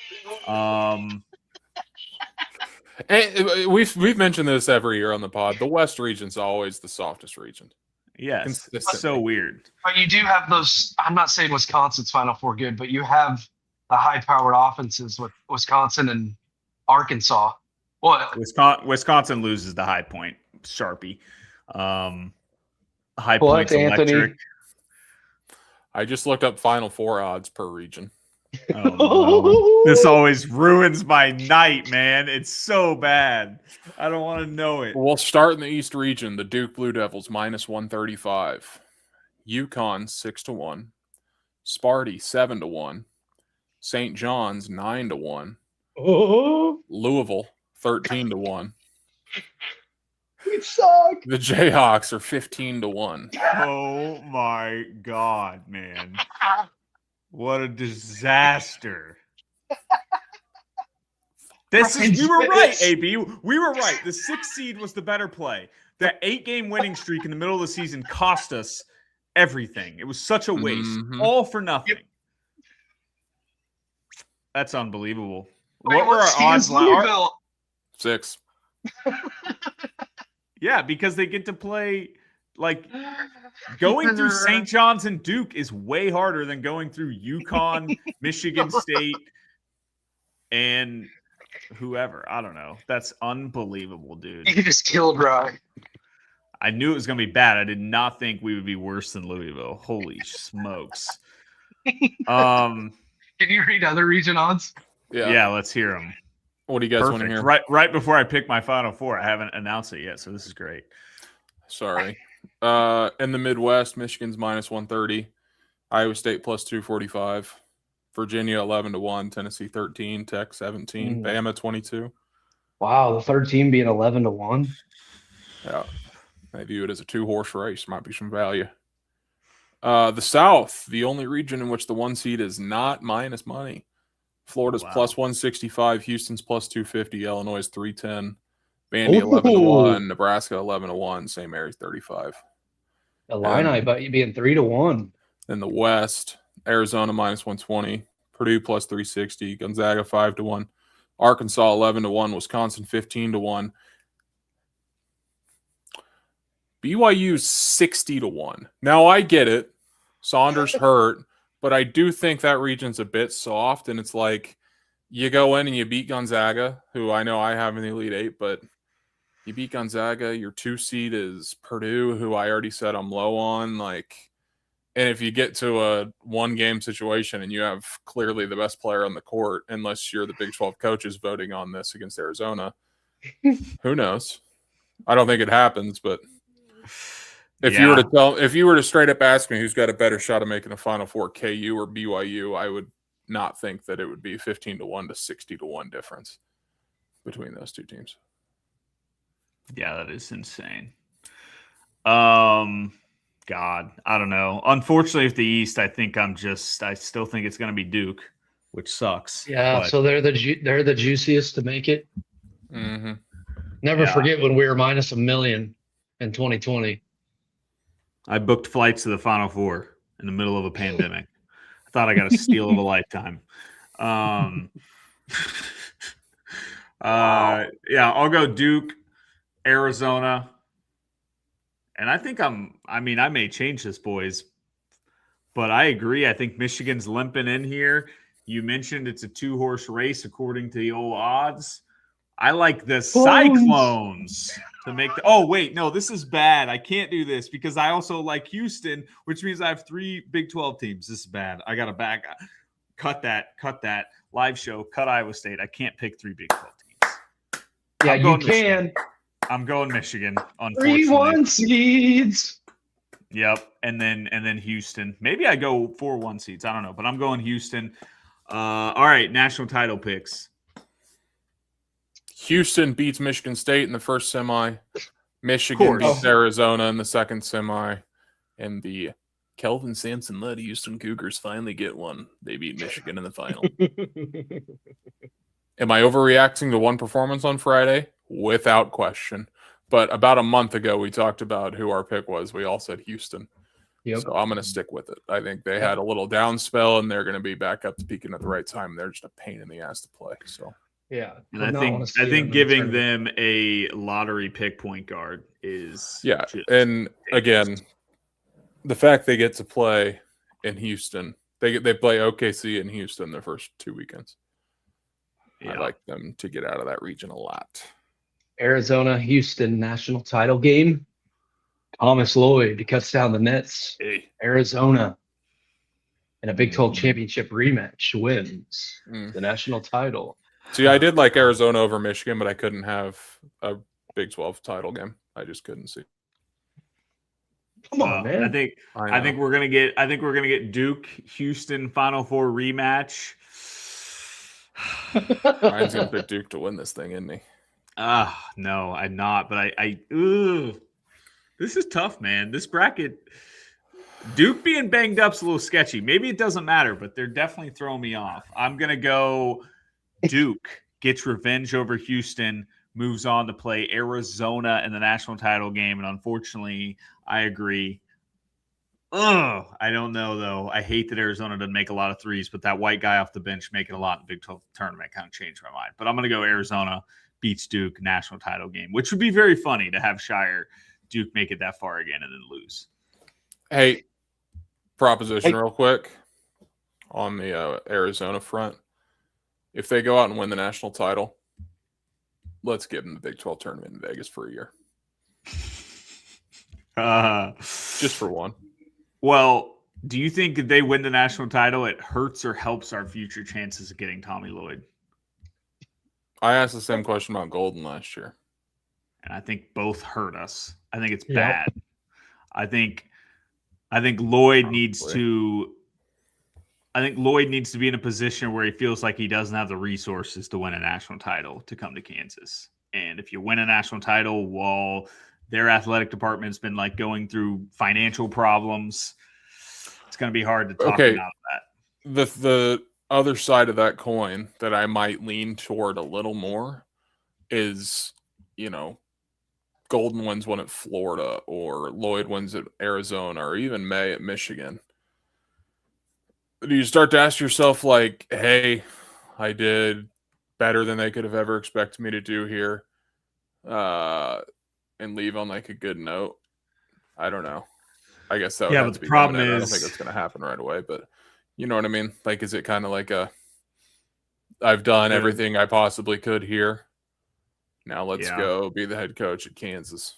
And we've mentioned this every year on the pod. The West region's always the softest region. Yes, it's so weird. But you do have those. I'm not saying Wisconsin's Final Four good, but you have the high-powered offenses with Wisconsin and Arkansas. What? Wisconsin loses the high point. Sharpie. High Well, point's that's Anthony. electric. I just looked up Final Four odds per region. Oh, no. This always ruins my night, man. It's so bad. I don't want to know it. We'll start in the East region. The Duke Blue Devils -135. UConn 6-1. Sparty 7-1. St. John's 9-1. Louisville 13-1. We suck. The Jayhawks are 15-1. Oh my God, man. What a disaster. We were right, AB. We were right. The 6th seed was the better play. That 8-game winning streak in the middle of the season cost us everything. It was such a waste. All for nothing. Yep. That's unbelievable. Wait, what were our odds? 6. Yeah, because they get to play, like, going through St. John's and Duke is way harder than going through UConn, Michigan State, and whoever. I don't know. That's unbelievable, dude. You just killed Rye. I knew it was going to be bad. I did not think we would be worse than Louisville. Holy smokes. Can you read other region odds? Yeah, let's hear them. What do you guys want to hear? Right before I pick my Final Four. I haven't announced it yet, so this is great. Sorry. In the Midwest, Michigan's -130. Iowa State +245. Virginia 11-1. Tennessee 13. Tech 17. Bama 22. Wow, the third team being 11-1. Yeah. I view it as a 2-horse race. Might be some value. The South, the only region in which the 1 seed is not minus money. Florida's Wow. plus 165, Houston's plus 250, Illinois is 310, Vandy 11-1, Nebraska 11-1, St. Mary's 35. Illini, but you being 3-1. In the West, Arizona minus 120, Purdue plus 360, Gonzaga 5-1, Arkansas 11-1, Wisconsin 15-1, BYU 60-1. Now I get it. Saunders hurt, but I do think that region's a bit soft, and it's like you go in and you beat Gonzaga, who I know I have in the Elite Eight, but you beat Gonzaga. Your 2 seed is Purdue, who I already said I'm low on. And if you get to a 1-game situation and you have clearly the best player on the court, unless you're the Big 12 coaches voting on this against Arizona, who knows? I don't think it happens, but if you were to straight up ask me who's got a better shot of making a Final Four, KU or BYU, I would not think that it would be 15-1 to 60-1 difference between those two teams. Yeah, that is insane. God, I don't know. Unfortunately, with the East, I still think it's going to be Duke, which sucks. Yeah, but... so they're the juiciest to make it. Mm-hmm. Never forget when we were minus $1 million in 2020. I booked flights to the Final Four in the middle of a pandemic. I thought I got a steal of a lifetime. Yeah, I'll go Duke, Arizona. And I think I may change this, boys, but I agree. I think Michigan's limping in here. You mentioned it's a 2-horse race according to the old odds. I like the Cyclones to make oh, wait, no, this is bad. I can't do this because I also like Houston, which means I have 3 Big 12 teams. This is bad. I got to cut that live show, cut Iowa State. I can't pick 3 Big 12 teams. Yeah, you can. I'm going Michigan, unfortunately. 3-1 seeds. Yep, and then Houston. Maybe I go 4-1 seeds. I don't know, but I'm going Houston. All right, national title picks. Houston beats Michigan State in the first semi. Michigan beats Arizona in the second semi. And the Kelvin Sampson-led Houston Cougars finally get one. They beat Michigan in the final. Am I overreacting to one performance on Friday? Without question. But about a month ago, we talked about who our pick was. We all said Houston. Yep. So I'm going to stick with it. I think they had a little down spell, and they're going to be back up to peaking at the right time. They're just a pain in the ass to play. So yeah, and I think giving them a lottery pick point guard is and again, the fact they get to play in Houston, they play OKC in Houston the first 2 weekends. I like them to get out of that region a lot. Arizona, Houston national title game. Thomas Lloyd cuts down the nets. Hey. Arizona in a Big 12 championship rematch wins the national title. See, I did like Arizona over Michigan, but I couldn't have a Big 12 title game. I just couldn't see. Come on, man. I think we're gonna get Duke Houston Final Four rematch. Ryan's gonna pick Duke to win this thing, isn't he? No, I'm not. But this is tough, man. This bracket, Duke being banged up's a little sketchy. Maybe it doesn't matter, but they're definitely throwing me off. I'm gonna go Duke gets revenge over Houston, moves on to play Arizona in the national title game, and unfortunately, I agree. I don't know, though. I hate that Arizona doesn't make a lot of threes, but that white guy off the bench making a lot in the Big 12 tournament kind of changed my mind. But I'm going to go Arizona beats Duke national title game, which would be very funny to have Duke make it that far again and then lose. Hey, proposition real quick on the Arizona front. If they go out and win the national title, let's give them the Big 12 tournament in Vegas for a year. Just for one. Well, do you think if they win the national title, it hurts or helps our future chances of getting Tommy Lloyd? I asked the same question about Golden last year. And I think both hurt us. I think it's bad. I think Lloyd needs to be in a position where he feels like he doesn't have the resources to win a national title to come to Kansas. And if you win a national title while their athletic department's been like going through financial problems, It's going to be hard to talk him out of that. The other side of that coin that I might lean toward a little more is, Golden wins one at Florida, or Lloyd wins at Arizona, or even May at Michigan. Do you start to ask yourself, like, hey, I did better than they could have ever expected me to do here, and leave on like a good note? I don't know. I guess that would have but to the be problem coming in. is, I don't think that's going to happen right away, but you know what I mean? Like, is it kind of like I've done everything I possibly could here. Now let's go be the head coach at Kansas.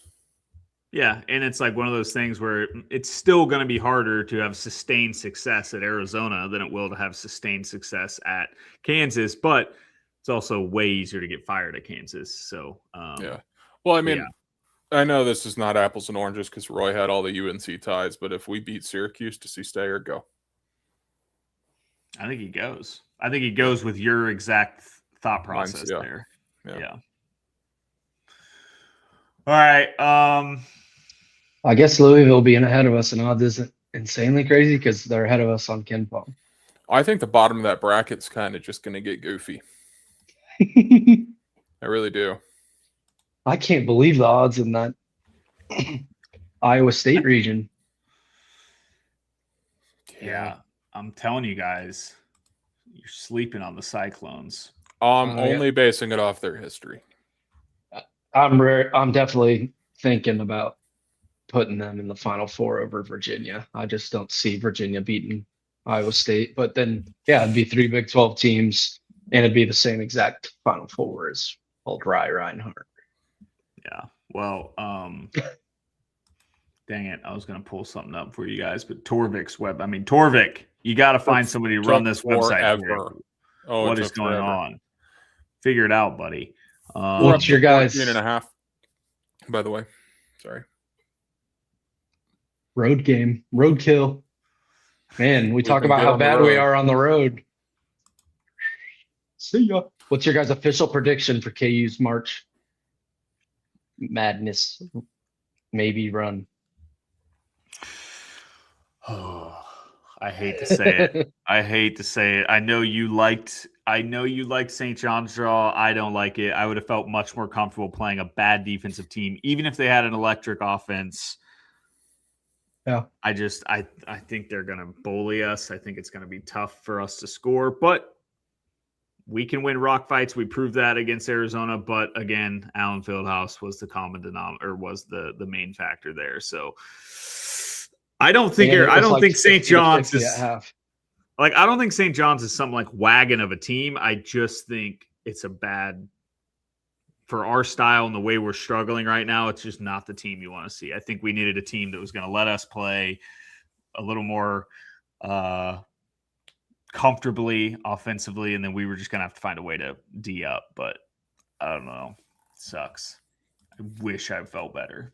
Yeah, and it's like one of those things where it's still going to be harder to have sustained success at Arizona than it will to have sustained success at Kansas, but it's also way easier to get fired at Kansas. So, yeah. Well, I mean, I know this is not apples and oranges because Roy had all the UNC ties, but if we beat Syracuse, does he stay or go? I think he goes. I think he goes with your exact thought process there. Yeah. All right. I guess Louisville being ahead of us in odds isn't insanely crazy because they're ahead of us on KenPom. I think the bottom of that bracket's kind of just going to get goofy. I really do. I can't believe the odds in that Iowa State region. Yeah, I'm telling you guys, you're sleeping on the Cyclones. I'm only basing it off their history. I'm definitely thinking about putting them in the Final Four over Virginia. I just don't see Virginia beating Iowa State. But then, it'd be 3 Big 12 teams, and it'd be the same exact Final Four as old Reinhardt. Yeah. Well, dang it. I was going to pull something up for you guys, but Torvik's Torvik, you got to find somebody to run this website for you. What is going on? Figure it out, buddy. What's your guys? 14.5, by the way. Sorry. Road game. Roadkill. Man, we talk about how bad we are on the road. See ya. What's your guys' official prediction for KU's March Madness maybe run? Oh, I hate to say it. I know you liked St. John's draw. I don't like it. I would have felt much more comfortable playing a bad defensive team, even if they had an electric offense. Yeah. I think they're going to bully us. I think it's going to be tough for us to score, but we can win rock fights. We proved that against Arizona, but again, Allen Fieldhouse was the common denominator, or was the main factor there. So I don't think St. John's is like, I don't think St. John's is some like wagon of a team. I just think it's a bad, for our style and the way we're struggling right now, it's just not the team you want to see. I think we needed a team that was going to let us play a little more comfortably offensively, and then we were just going to have to find a way to D up. But I don't know. It sucks. I wish I felt better.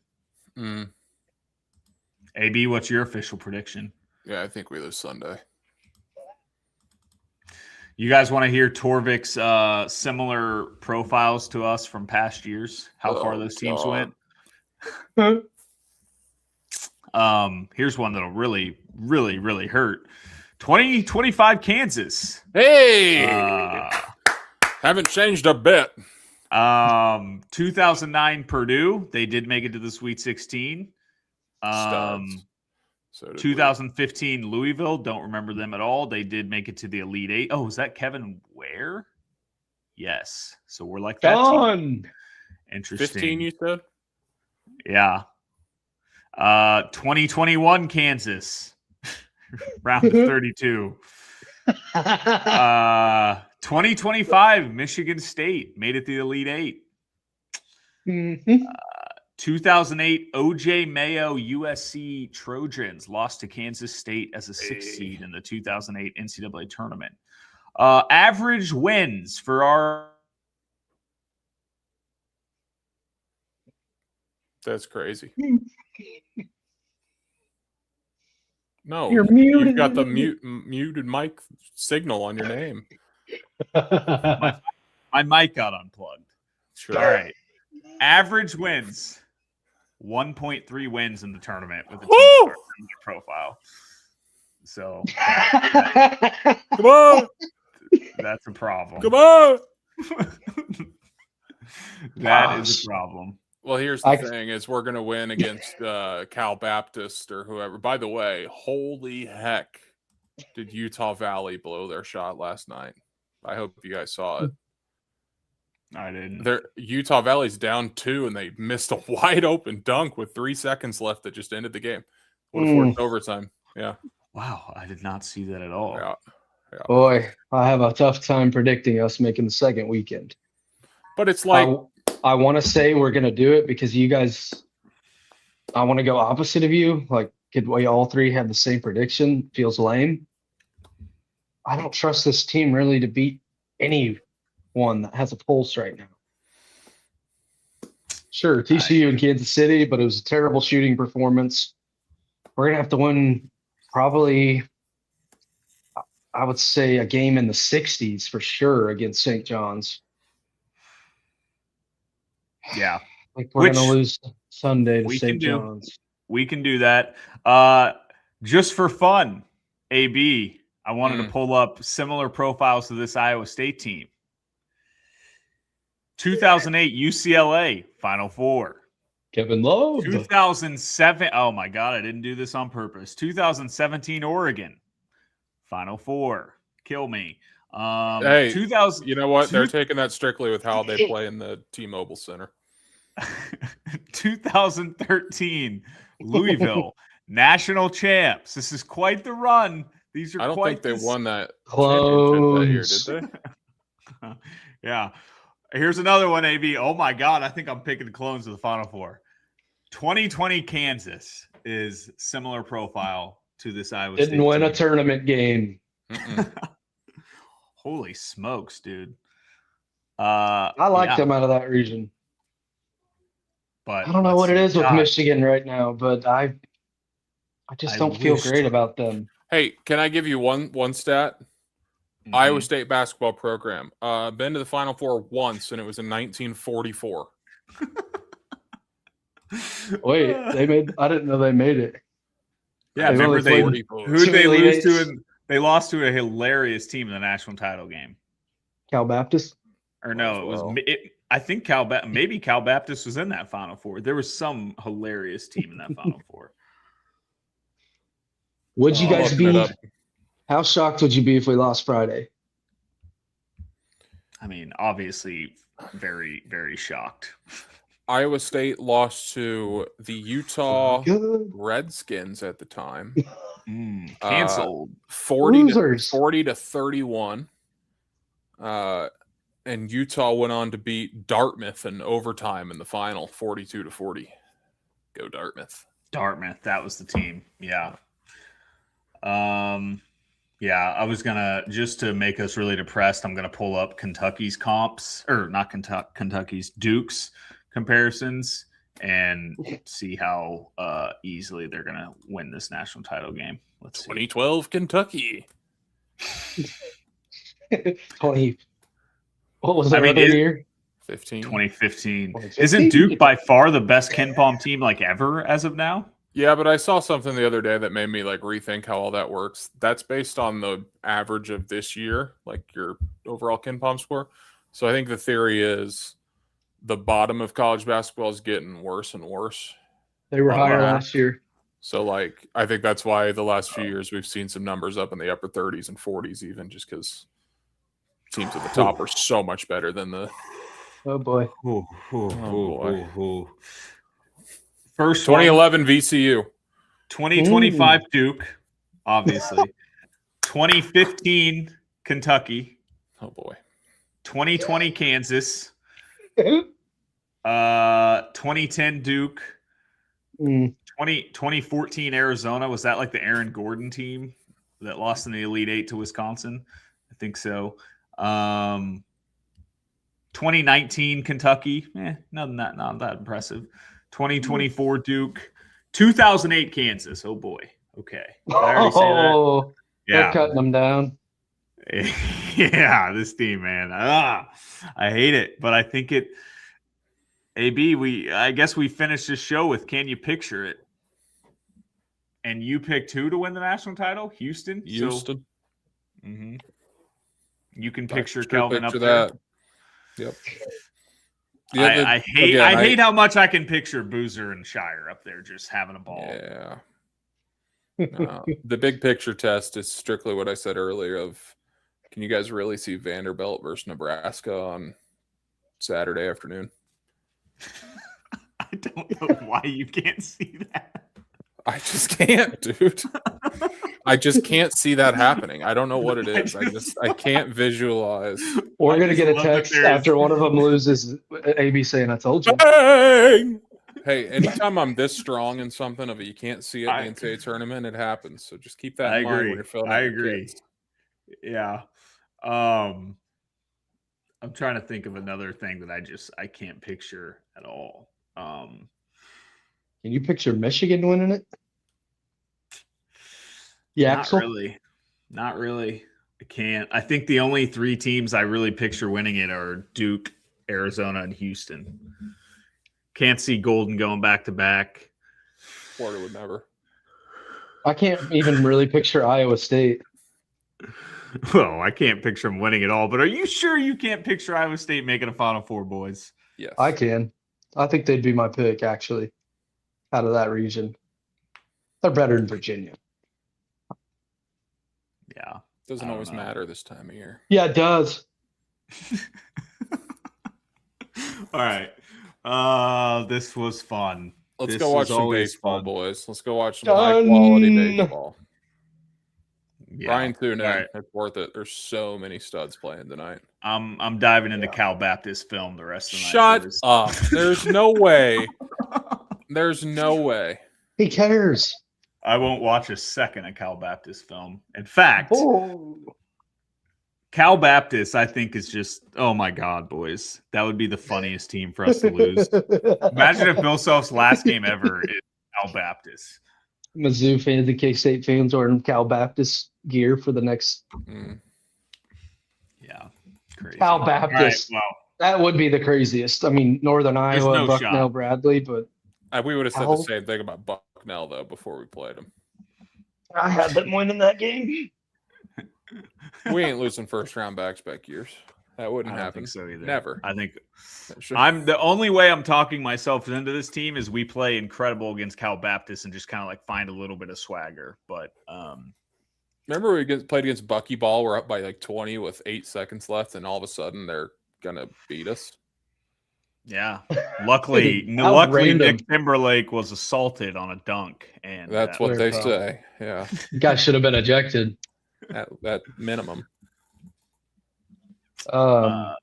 AB, what's your official prediction? Yeah, I think we lose Sunday. You guys want to hear Torvik's similar profiles to us from past years? How far those teams went? Here's one that'll really, really, really hurt. 2025 Kansas. Hey! Haven't changed a bit. 2009 Purdue. They did make it to the Sweet 16. So 2015 Louisville, don't remember them at all. They did make it to the Elite Eight. Oh, is that Kevin Ware? Yes. So we're like that team. Interesting. 15, you said? Yeah. 2021 Kansas, round of 32. 2025 Michigan State made it to the Elite Eight. 2008 OJ Mayo USC Trojans lost to Kansas State as a 6th seed in the 2008 NCAA tournament. Average wins for our. That's crazy. No, you're muted. You've got the muted mic signal on your name. My mic got unplugged. Sure. All right. Average wins. 1.3 wins in the tournament with the team profile. So Come on, that's a problem. come on. That is a problem. Well, here's the thing: is we're gonna win against Cal Baptist or whoever. By the way, holy heck, did Utah Valley blow their shot last night? I hope you guys saw it. I didn't. Utah Valley's down 2, and they missed a wide open dunk with 3 seconds left that just ended the game. Would have forced overtime. Yeah. Wow, I did not see that at all. Yeah. Boy, I have a tough time predicting us making the second weekend. But it's like I want to say we're gonna do it because you guys. I want to go opposite of you. Like, could we all three have the same prediction? Feels lame. I don't trust this team really to beat anyone that has a pulse right now. Sure, TCU and Kansas City, but it was a terrible shooting performance. We're gonna have to win probably, I would say, a game in the 60s for sure against St. John's. Yeah. Like we're gonna lose Sunday to St. John's. We can do that. Just for fun, AB, I wanted to pull up similar profiles to this Iowa State team. 2008 UCLA Final Four. Kevin Love. 2007. Oh my God, I didn't do this on purpose. 2017 Oregon Final Four. Kill me. Hey, 2000. You know what? They're taking that strictly with how they play in the T-Mobile Center. 2013 Louisville national champs. This is quite the run. These are. I don't think they won that championship that year, did they? Yeah. Here's another one, AB. Oh my God, I think I'm picking the clones of the Final Four. 2020 Kansas is similar profile to this Iowa State. Didn't win a tournament game. Holy smokes, dude. I like them out of that region. But I don't know what it is with Michigan right now, but I just don't feel great about them. Hey, can I give you one stat? Iowa State basketball program. Been to the Final Four once, and it was in 1944. Wait, I didn't know they made it. Yeah, remember who they lose to? They lost to a hilarious team in the national title game. Cal Baptist? Or no, it was. I think maybe Cal Baptist was in that Final Four. There was some hilarious team in that Final Four. Would you guys be? How shocked would you be if we lost Friday? I mean, obviously, very, very shocked. Iowa State lost to the Utah Redskins at the time. Canceled. 40 to 31. And Utah went on to beat Dartmouth in overtime in the final, 42 to 40. Go Dartmouth. Dartmouth, that was the team. Yeah. Yeah, I was gonna, just to make us really depressed, I'm gonna pull up Kentucky's comps, or not Kentucky's, Duke's comparisons, and see how easily they're gonna win this national title game. Let's see. 2012 Kentucky. 20. What was that other year? 2015. Isn't Duke by far the best KenPom team like ever as of now? Yeah, but I saw something the other day that made me like rethink how all that works. That's based on the average of this year, like your overall KenPom score. So I think the theory is the bottom of college basketball is getting worse and worse. They were higher last year. So like I think that's why the last few years we've seen some numbers up in the upper 30s and 40s even, just because teams at the top are so much better than the. Oh boy. Oh boy. First 2011 VCU. 2025 Duke, obviously. 2015 Kentucky. Oh boy. 2020 Kansas. 2010 Duke. 2014 Arizona. Was that like the Aaron Gordon team that lost in the Elite Eight to Wisconsin? I think so. 2019 Kentucky, not that impressive. 2024 Duke, 2008 Kansas. Oh boy. Okay. Did I already say that? Yeah, they're cutting them down. Yeah, this team, man. I hate it, but I think it. AB, I guess we finished this show with, can you picture it? And you picked who to win the national title? Houston? Houston. So, you can I picture sure Kelvin up picture there. that. Yep. I hate how much I can picture Boozer and Shire up there just having a ball. Yeah. The big picture test is strictly what I said earlier of, can you guys really see Vanderbilt versus Nebraska on Saturday afternoon? I don't know why you can't see that. I just can't, dude. I just can't see that happening. I don't know what it is. I can't visualize. We're I going to just get a love that text there's- after one of them loses. AB saying, I told you. Bang! Hey, anytime I'm this strong in something of it, you can't see it in the NCAA tournament, it happens. So just keep that in mind when you're filling out your kits. Yeah. I'm trying to think of another thing that I can't picture at all. Can you picture Michigan winning it? Yeah, Not really. I can't. I think the only 3 teams I really picture winning it are Duke, Arizona, and Houston. Can't see Golden going back to back. Florida would never. I can't even really picture Iowa State. Well, I can't picture them winning it all, but are you sure you can't picture Iowa State making a Final Four, boys? Yes. I can. I think they'd be my pick, actually, out of that region. They're better than Virginia. Yeah. Doesn't always matter this time of year. Yeah, it does. All right. This was fun. Let's This go watch was some always baseball, fun. boys. Let's go watch some high quality baseball. Yeah. Brian tune in. All right. It's worth it. There's so many studs playing tonight. I'm diving into Cal Baptist film the rest of the night. Shut boys. up. There's no way. There's no way. He cares. I won't watch a second of Cal Baptist film. In fact, Cal Baptist, I think, is just, oh my God, boys. That would be the funniest team for us to lose. Imagine if Bill Self's last game ever is Cal Baptist. Mizzou fans and K-State fans wearing Cal Baptist gear for the next. Yeah, crazy. Cal Baptist. Right, well, that would be the craziest. I mean, Northern Iowa, no Bucknell, shot. Bradley, but we would have said the same thing about Bucknell, though, before we played them. I had them winning that game. We ain't losing first round back years. That wouldn't happen. Think so either. Never. I think I'm the only way I'm talking myself into this team is we play incredible against Cal Baptist and just kind of like find a little bit of swagger. But remember we played against Buckyball? We're up by like 20 with 8 seconds left, and all of a sudden they're gonna beat us. Yeah. Luckily, Nick Timberlake was assaulted on a dunk, and that's what they say. Yeah. Guy should have been ejected. At minimum. What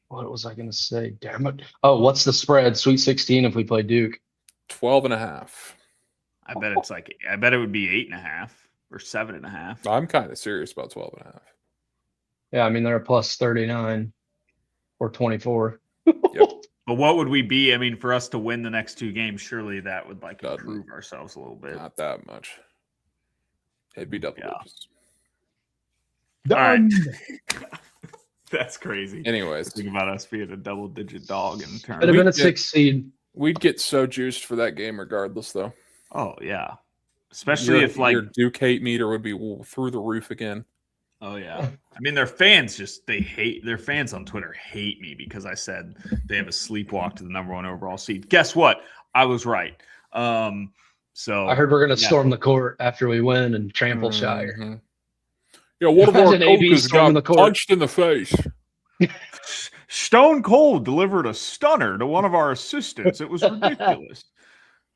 was I going to say? Damn it. Oh, what's the spread? Sweet 16 if we play Duke. 12.5. I bet it would be 8.5 or 7.5. I'm kind of serious about 12.5. Yeah, I mean, they're a plus 39 or 24. Yep. But what would we be? I mean, for us to win the next 2 games, surely that would like improve ourselves a little bit. Not that much. It'd be double digits. All right. That's crazy. Anyways, think about us being a double-digit dog in the tournament. It'd have been a 6 seed. We'd get so juiced for that game regardless, though. Oh yeah, especially if like your Duke hate meter would be through the roof again. Oh yeah, I mean their fans their fans on Twitter hate me because I said they have a sleepwalk to the #1 overall seed. Guess what? I was right. So I heard we're gonna storm the court after we win and trample Shire. Yeah, one of our coaches got punched in the face. Stone Cold delivered a stunner to one of our assistants. It was ridiculous.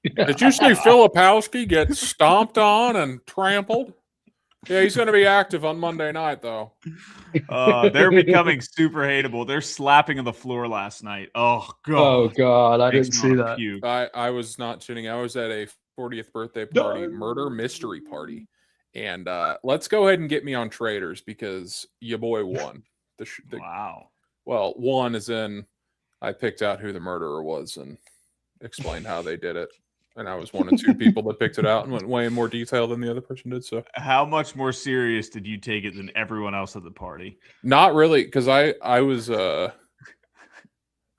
Did you see Filipowski get stomped on and trampled? Yeah, he's going to be active on Monday night, though. They're becoming super hateable. They're slapping on the floor last night. Oh, God. Oh, God. I didn't see that. Puke. I was not shitting. I was at a 40th birthday party, murder mystery party. And let's go ahead and get me on Traders because your boy won. Wow. Well, one is in I picked out who the murderer was and explained how they did it. And I was one of 2 people that picked it out and went way in more detail than the other person did. So, how much more serious did you take it than everyone else at the party? Not really, because I was I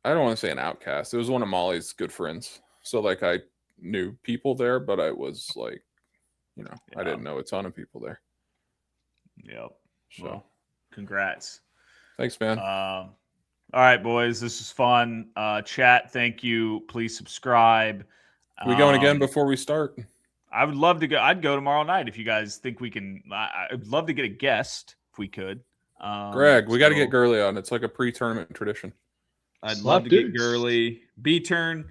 don't want to say an outcast. It was one of Molly's good friends. So like I knew people there, but I was like I didn't know a ton of people there. Yep. So Well, congrats. thanks, man. All right, boys. This is fun. Chat, thank you. Please subscribe. We going again before we start? I would love to go. I'd go tomorrow night if you guys think we can. I'd love to get a guest if we could. Greg, we got to get Gurley on. It's like a pre-tournament tradition. I'd love to get Gurley. B-turn,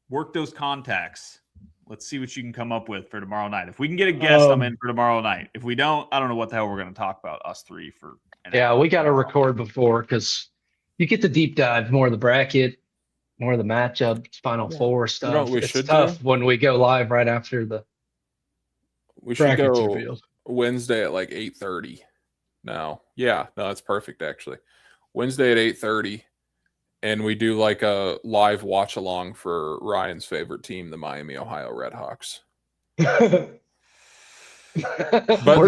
work those contacts. Let's see what you can come up with for tomorrow night. If we can get a guest, I'm in for tomorrow night. If we don't, I don't know what the hell we're going to talk about, us three, for an hour. We got to record before because you get the deep dive, more of the bracket, more of the matchup, Final Four stuff. You know what we it's should tough do? when we go live right after the We should brackets go revealed. Wednesday at like 8:30. No, that's perfect actually. Wednesday at 8:30, and we do like a live watch along for Ryan's favorite team, the Miami, Ohio Redhawks. But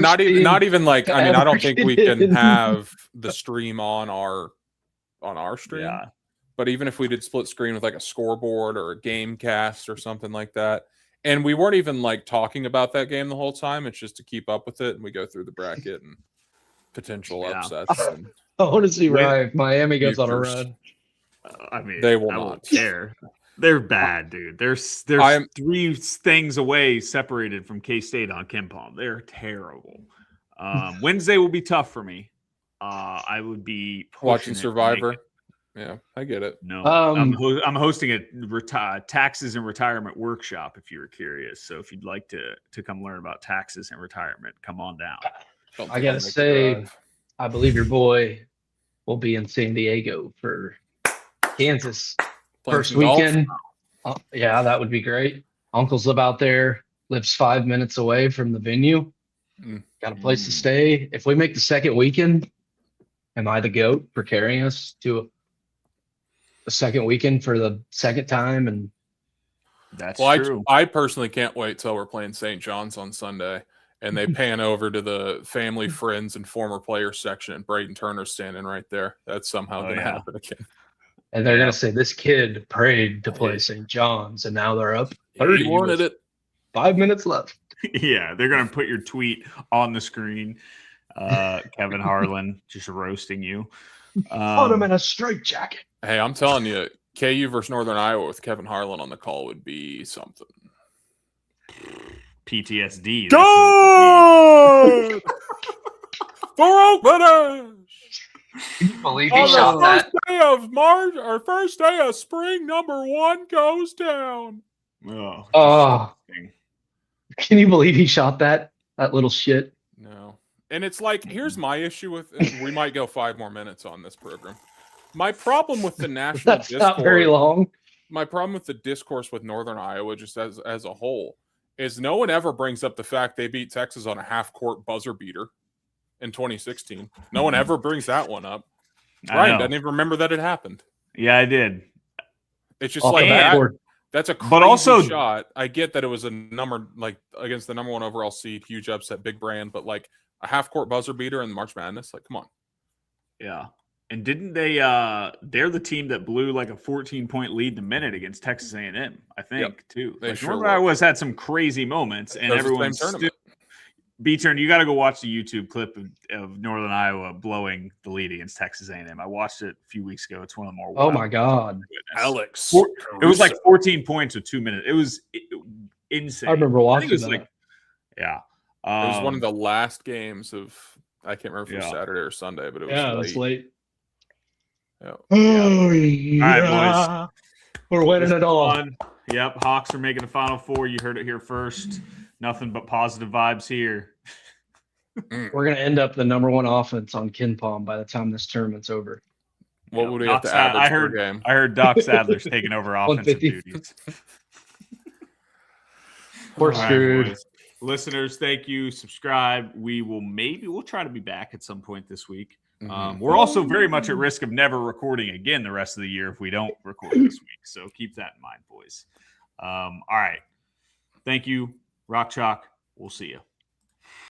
not even like, I mean, I don't think we can have the stream on our stream. Yeah. But even if we did split screen with like a scoreboard or a game cast or something like that, and we weren't even like talking about that game the whole time, it's just to keep up with it, and we go through the bracket and potential upsets. And I want to see Ryan if Miami goes on a futures. run. I mean, They will I not won't care. They're bad, dude. There's 3 things away separated from K-State on KenPom. They're terrible. Wednesday will be tough for me. I would be watching Survivor. Yeah, I get it. No, I'm hosting a taxes and retirement workshop. If you were curious, so if you'd like to come learn about taxes and retirement, come on down. I gotta say, I believe your boy will be in San Diego for Kansas first weekend. Yeah, that would be great. Uncle's live out there, lives 5 minutes away from the venue. Got a place to stay. If we make the second weekend, am I the GOAT for carrying us to the second weekend for the second time? And that's true. I personally can't wait till we're playing St. John's on Sunday and they pan over to the family, friends, and former players section, and Braden Turner's standing right there. That's somehow going to happen again. And they're going to say, this kid prayed to play St. John's, and now they're up 30. He wanted it. 5 minutes left. Yeah, they're going to put your tweet on the screen. Kevin Harlan just roasting you. Put him in a straitjacket. Hey, I'm telling you, KU versus Northern Iowa with Kevin Harlan on the call would be something. PTSD. Go! For openers! Can you believe he shot that? First day of March, or first day of spring, number 1 goes down. Oh, can you believe he shot that little shit? No. And it's like, here's my issue with, we might go 5 more minutes on this program. My problem with the national That's discourse, not very long. My problem with the discourse with Northern Iowa, just as a whole, is no one ever brings up the fact they beat Texas on a half-court buzzer beater in 2016. No one ever brings that one up. Ryan doesn't even remember that it happened. Yeah, I did. It's just like that's a crazy shot. I get that it was a number, like, against the number 1 overall seed, huge upset, big brand, but like a half-court buzzer beater in March Madness, like, come on. Yeah. And didn't they they're the team that blew like a 14-point lead in a minute against Texas A&M, I think, too. Like, Northern Iowa's had some crazy moments, and everyone's still B-turn, you got to go watch the YouTube clip of Northern Iowa blowing the lead against Texas A&M. I watched it a few weeks ago. It's one of the more my God. Alex. It was like 14 points with 2 minutes. It was insane. I remember watching that. It was one of the last games of, I can't remember if it was Saturday or Sunday, but it was late. It was late. Yeah. Oh, yeah. All right, boys. We're winning it all. Fun. Yep, Hawks are making the Final Four. You heard it here first. Nothing but positive vibes here. We're going to end up the number 1 offense on KenPom by the time this tournament's over. What would we have to average per game? I heard Doc Sadler's taking over offensive duties. We're screwed. Right, listeners, thank you. Subscribe. We'll try to be back at some point this week. We're also very much at risk of never recording again the rest of the year if we don't record this week. So keep that in mind, boys. All right. Thank you. Rock Chalk. We'll see you.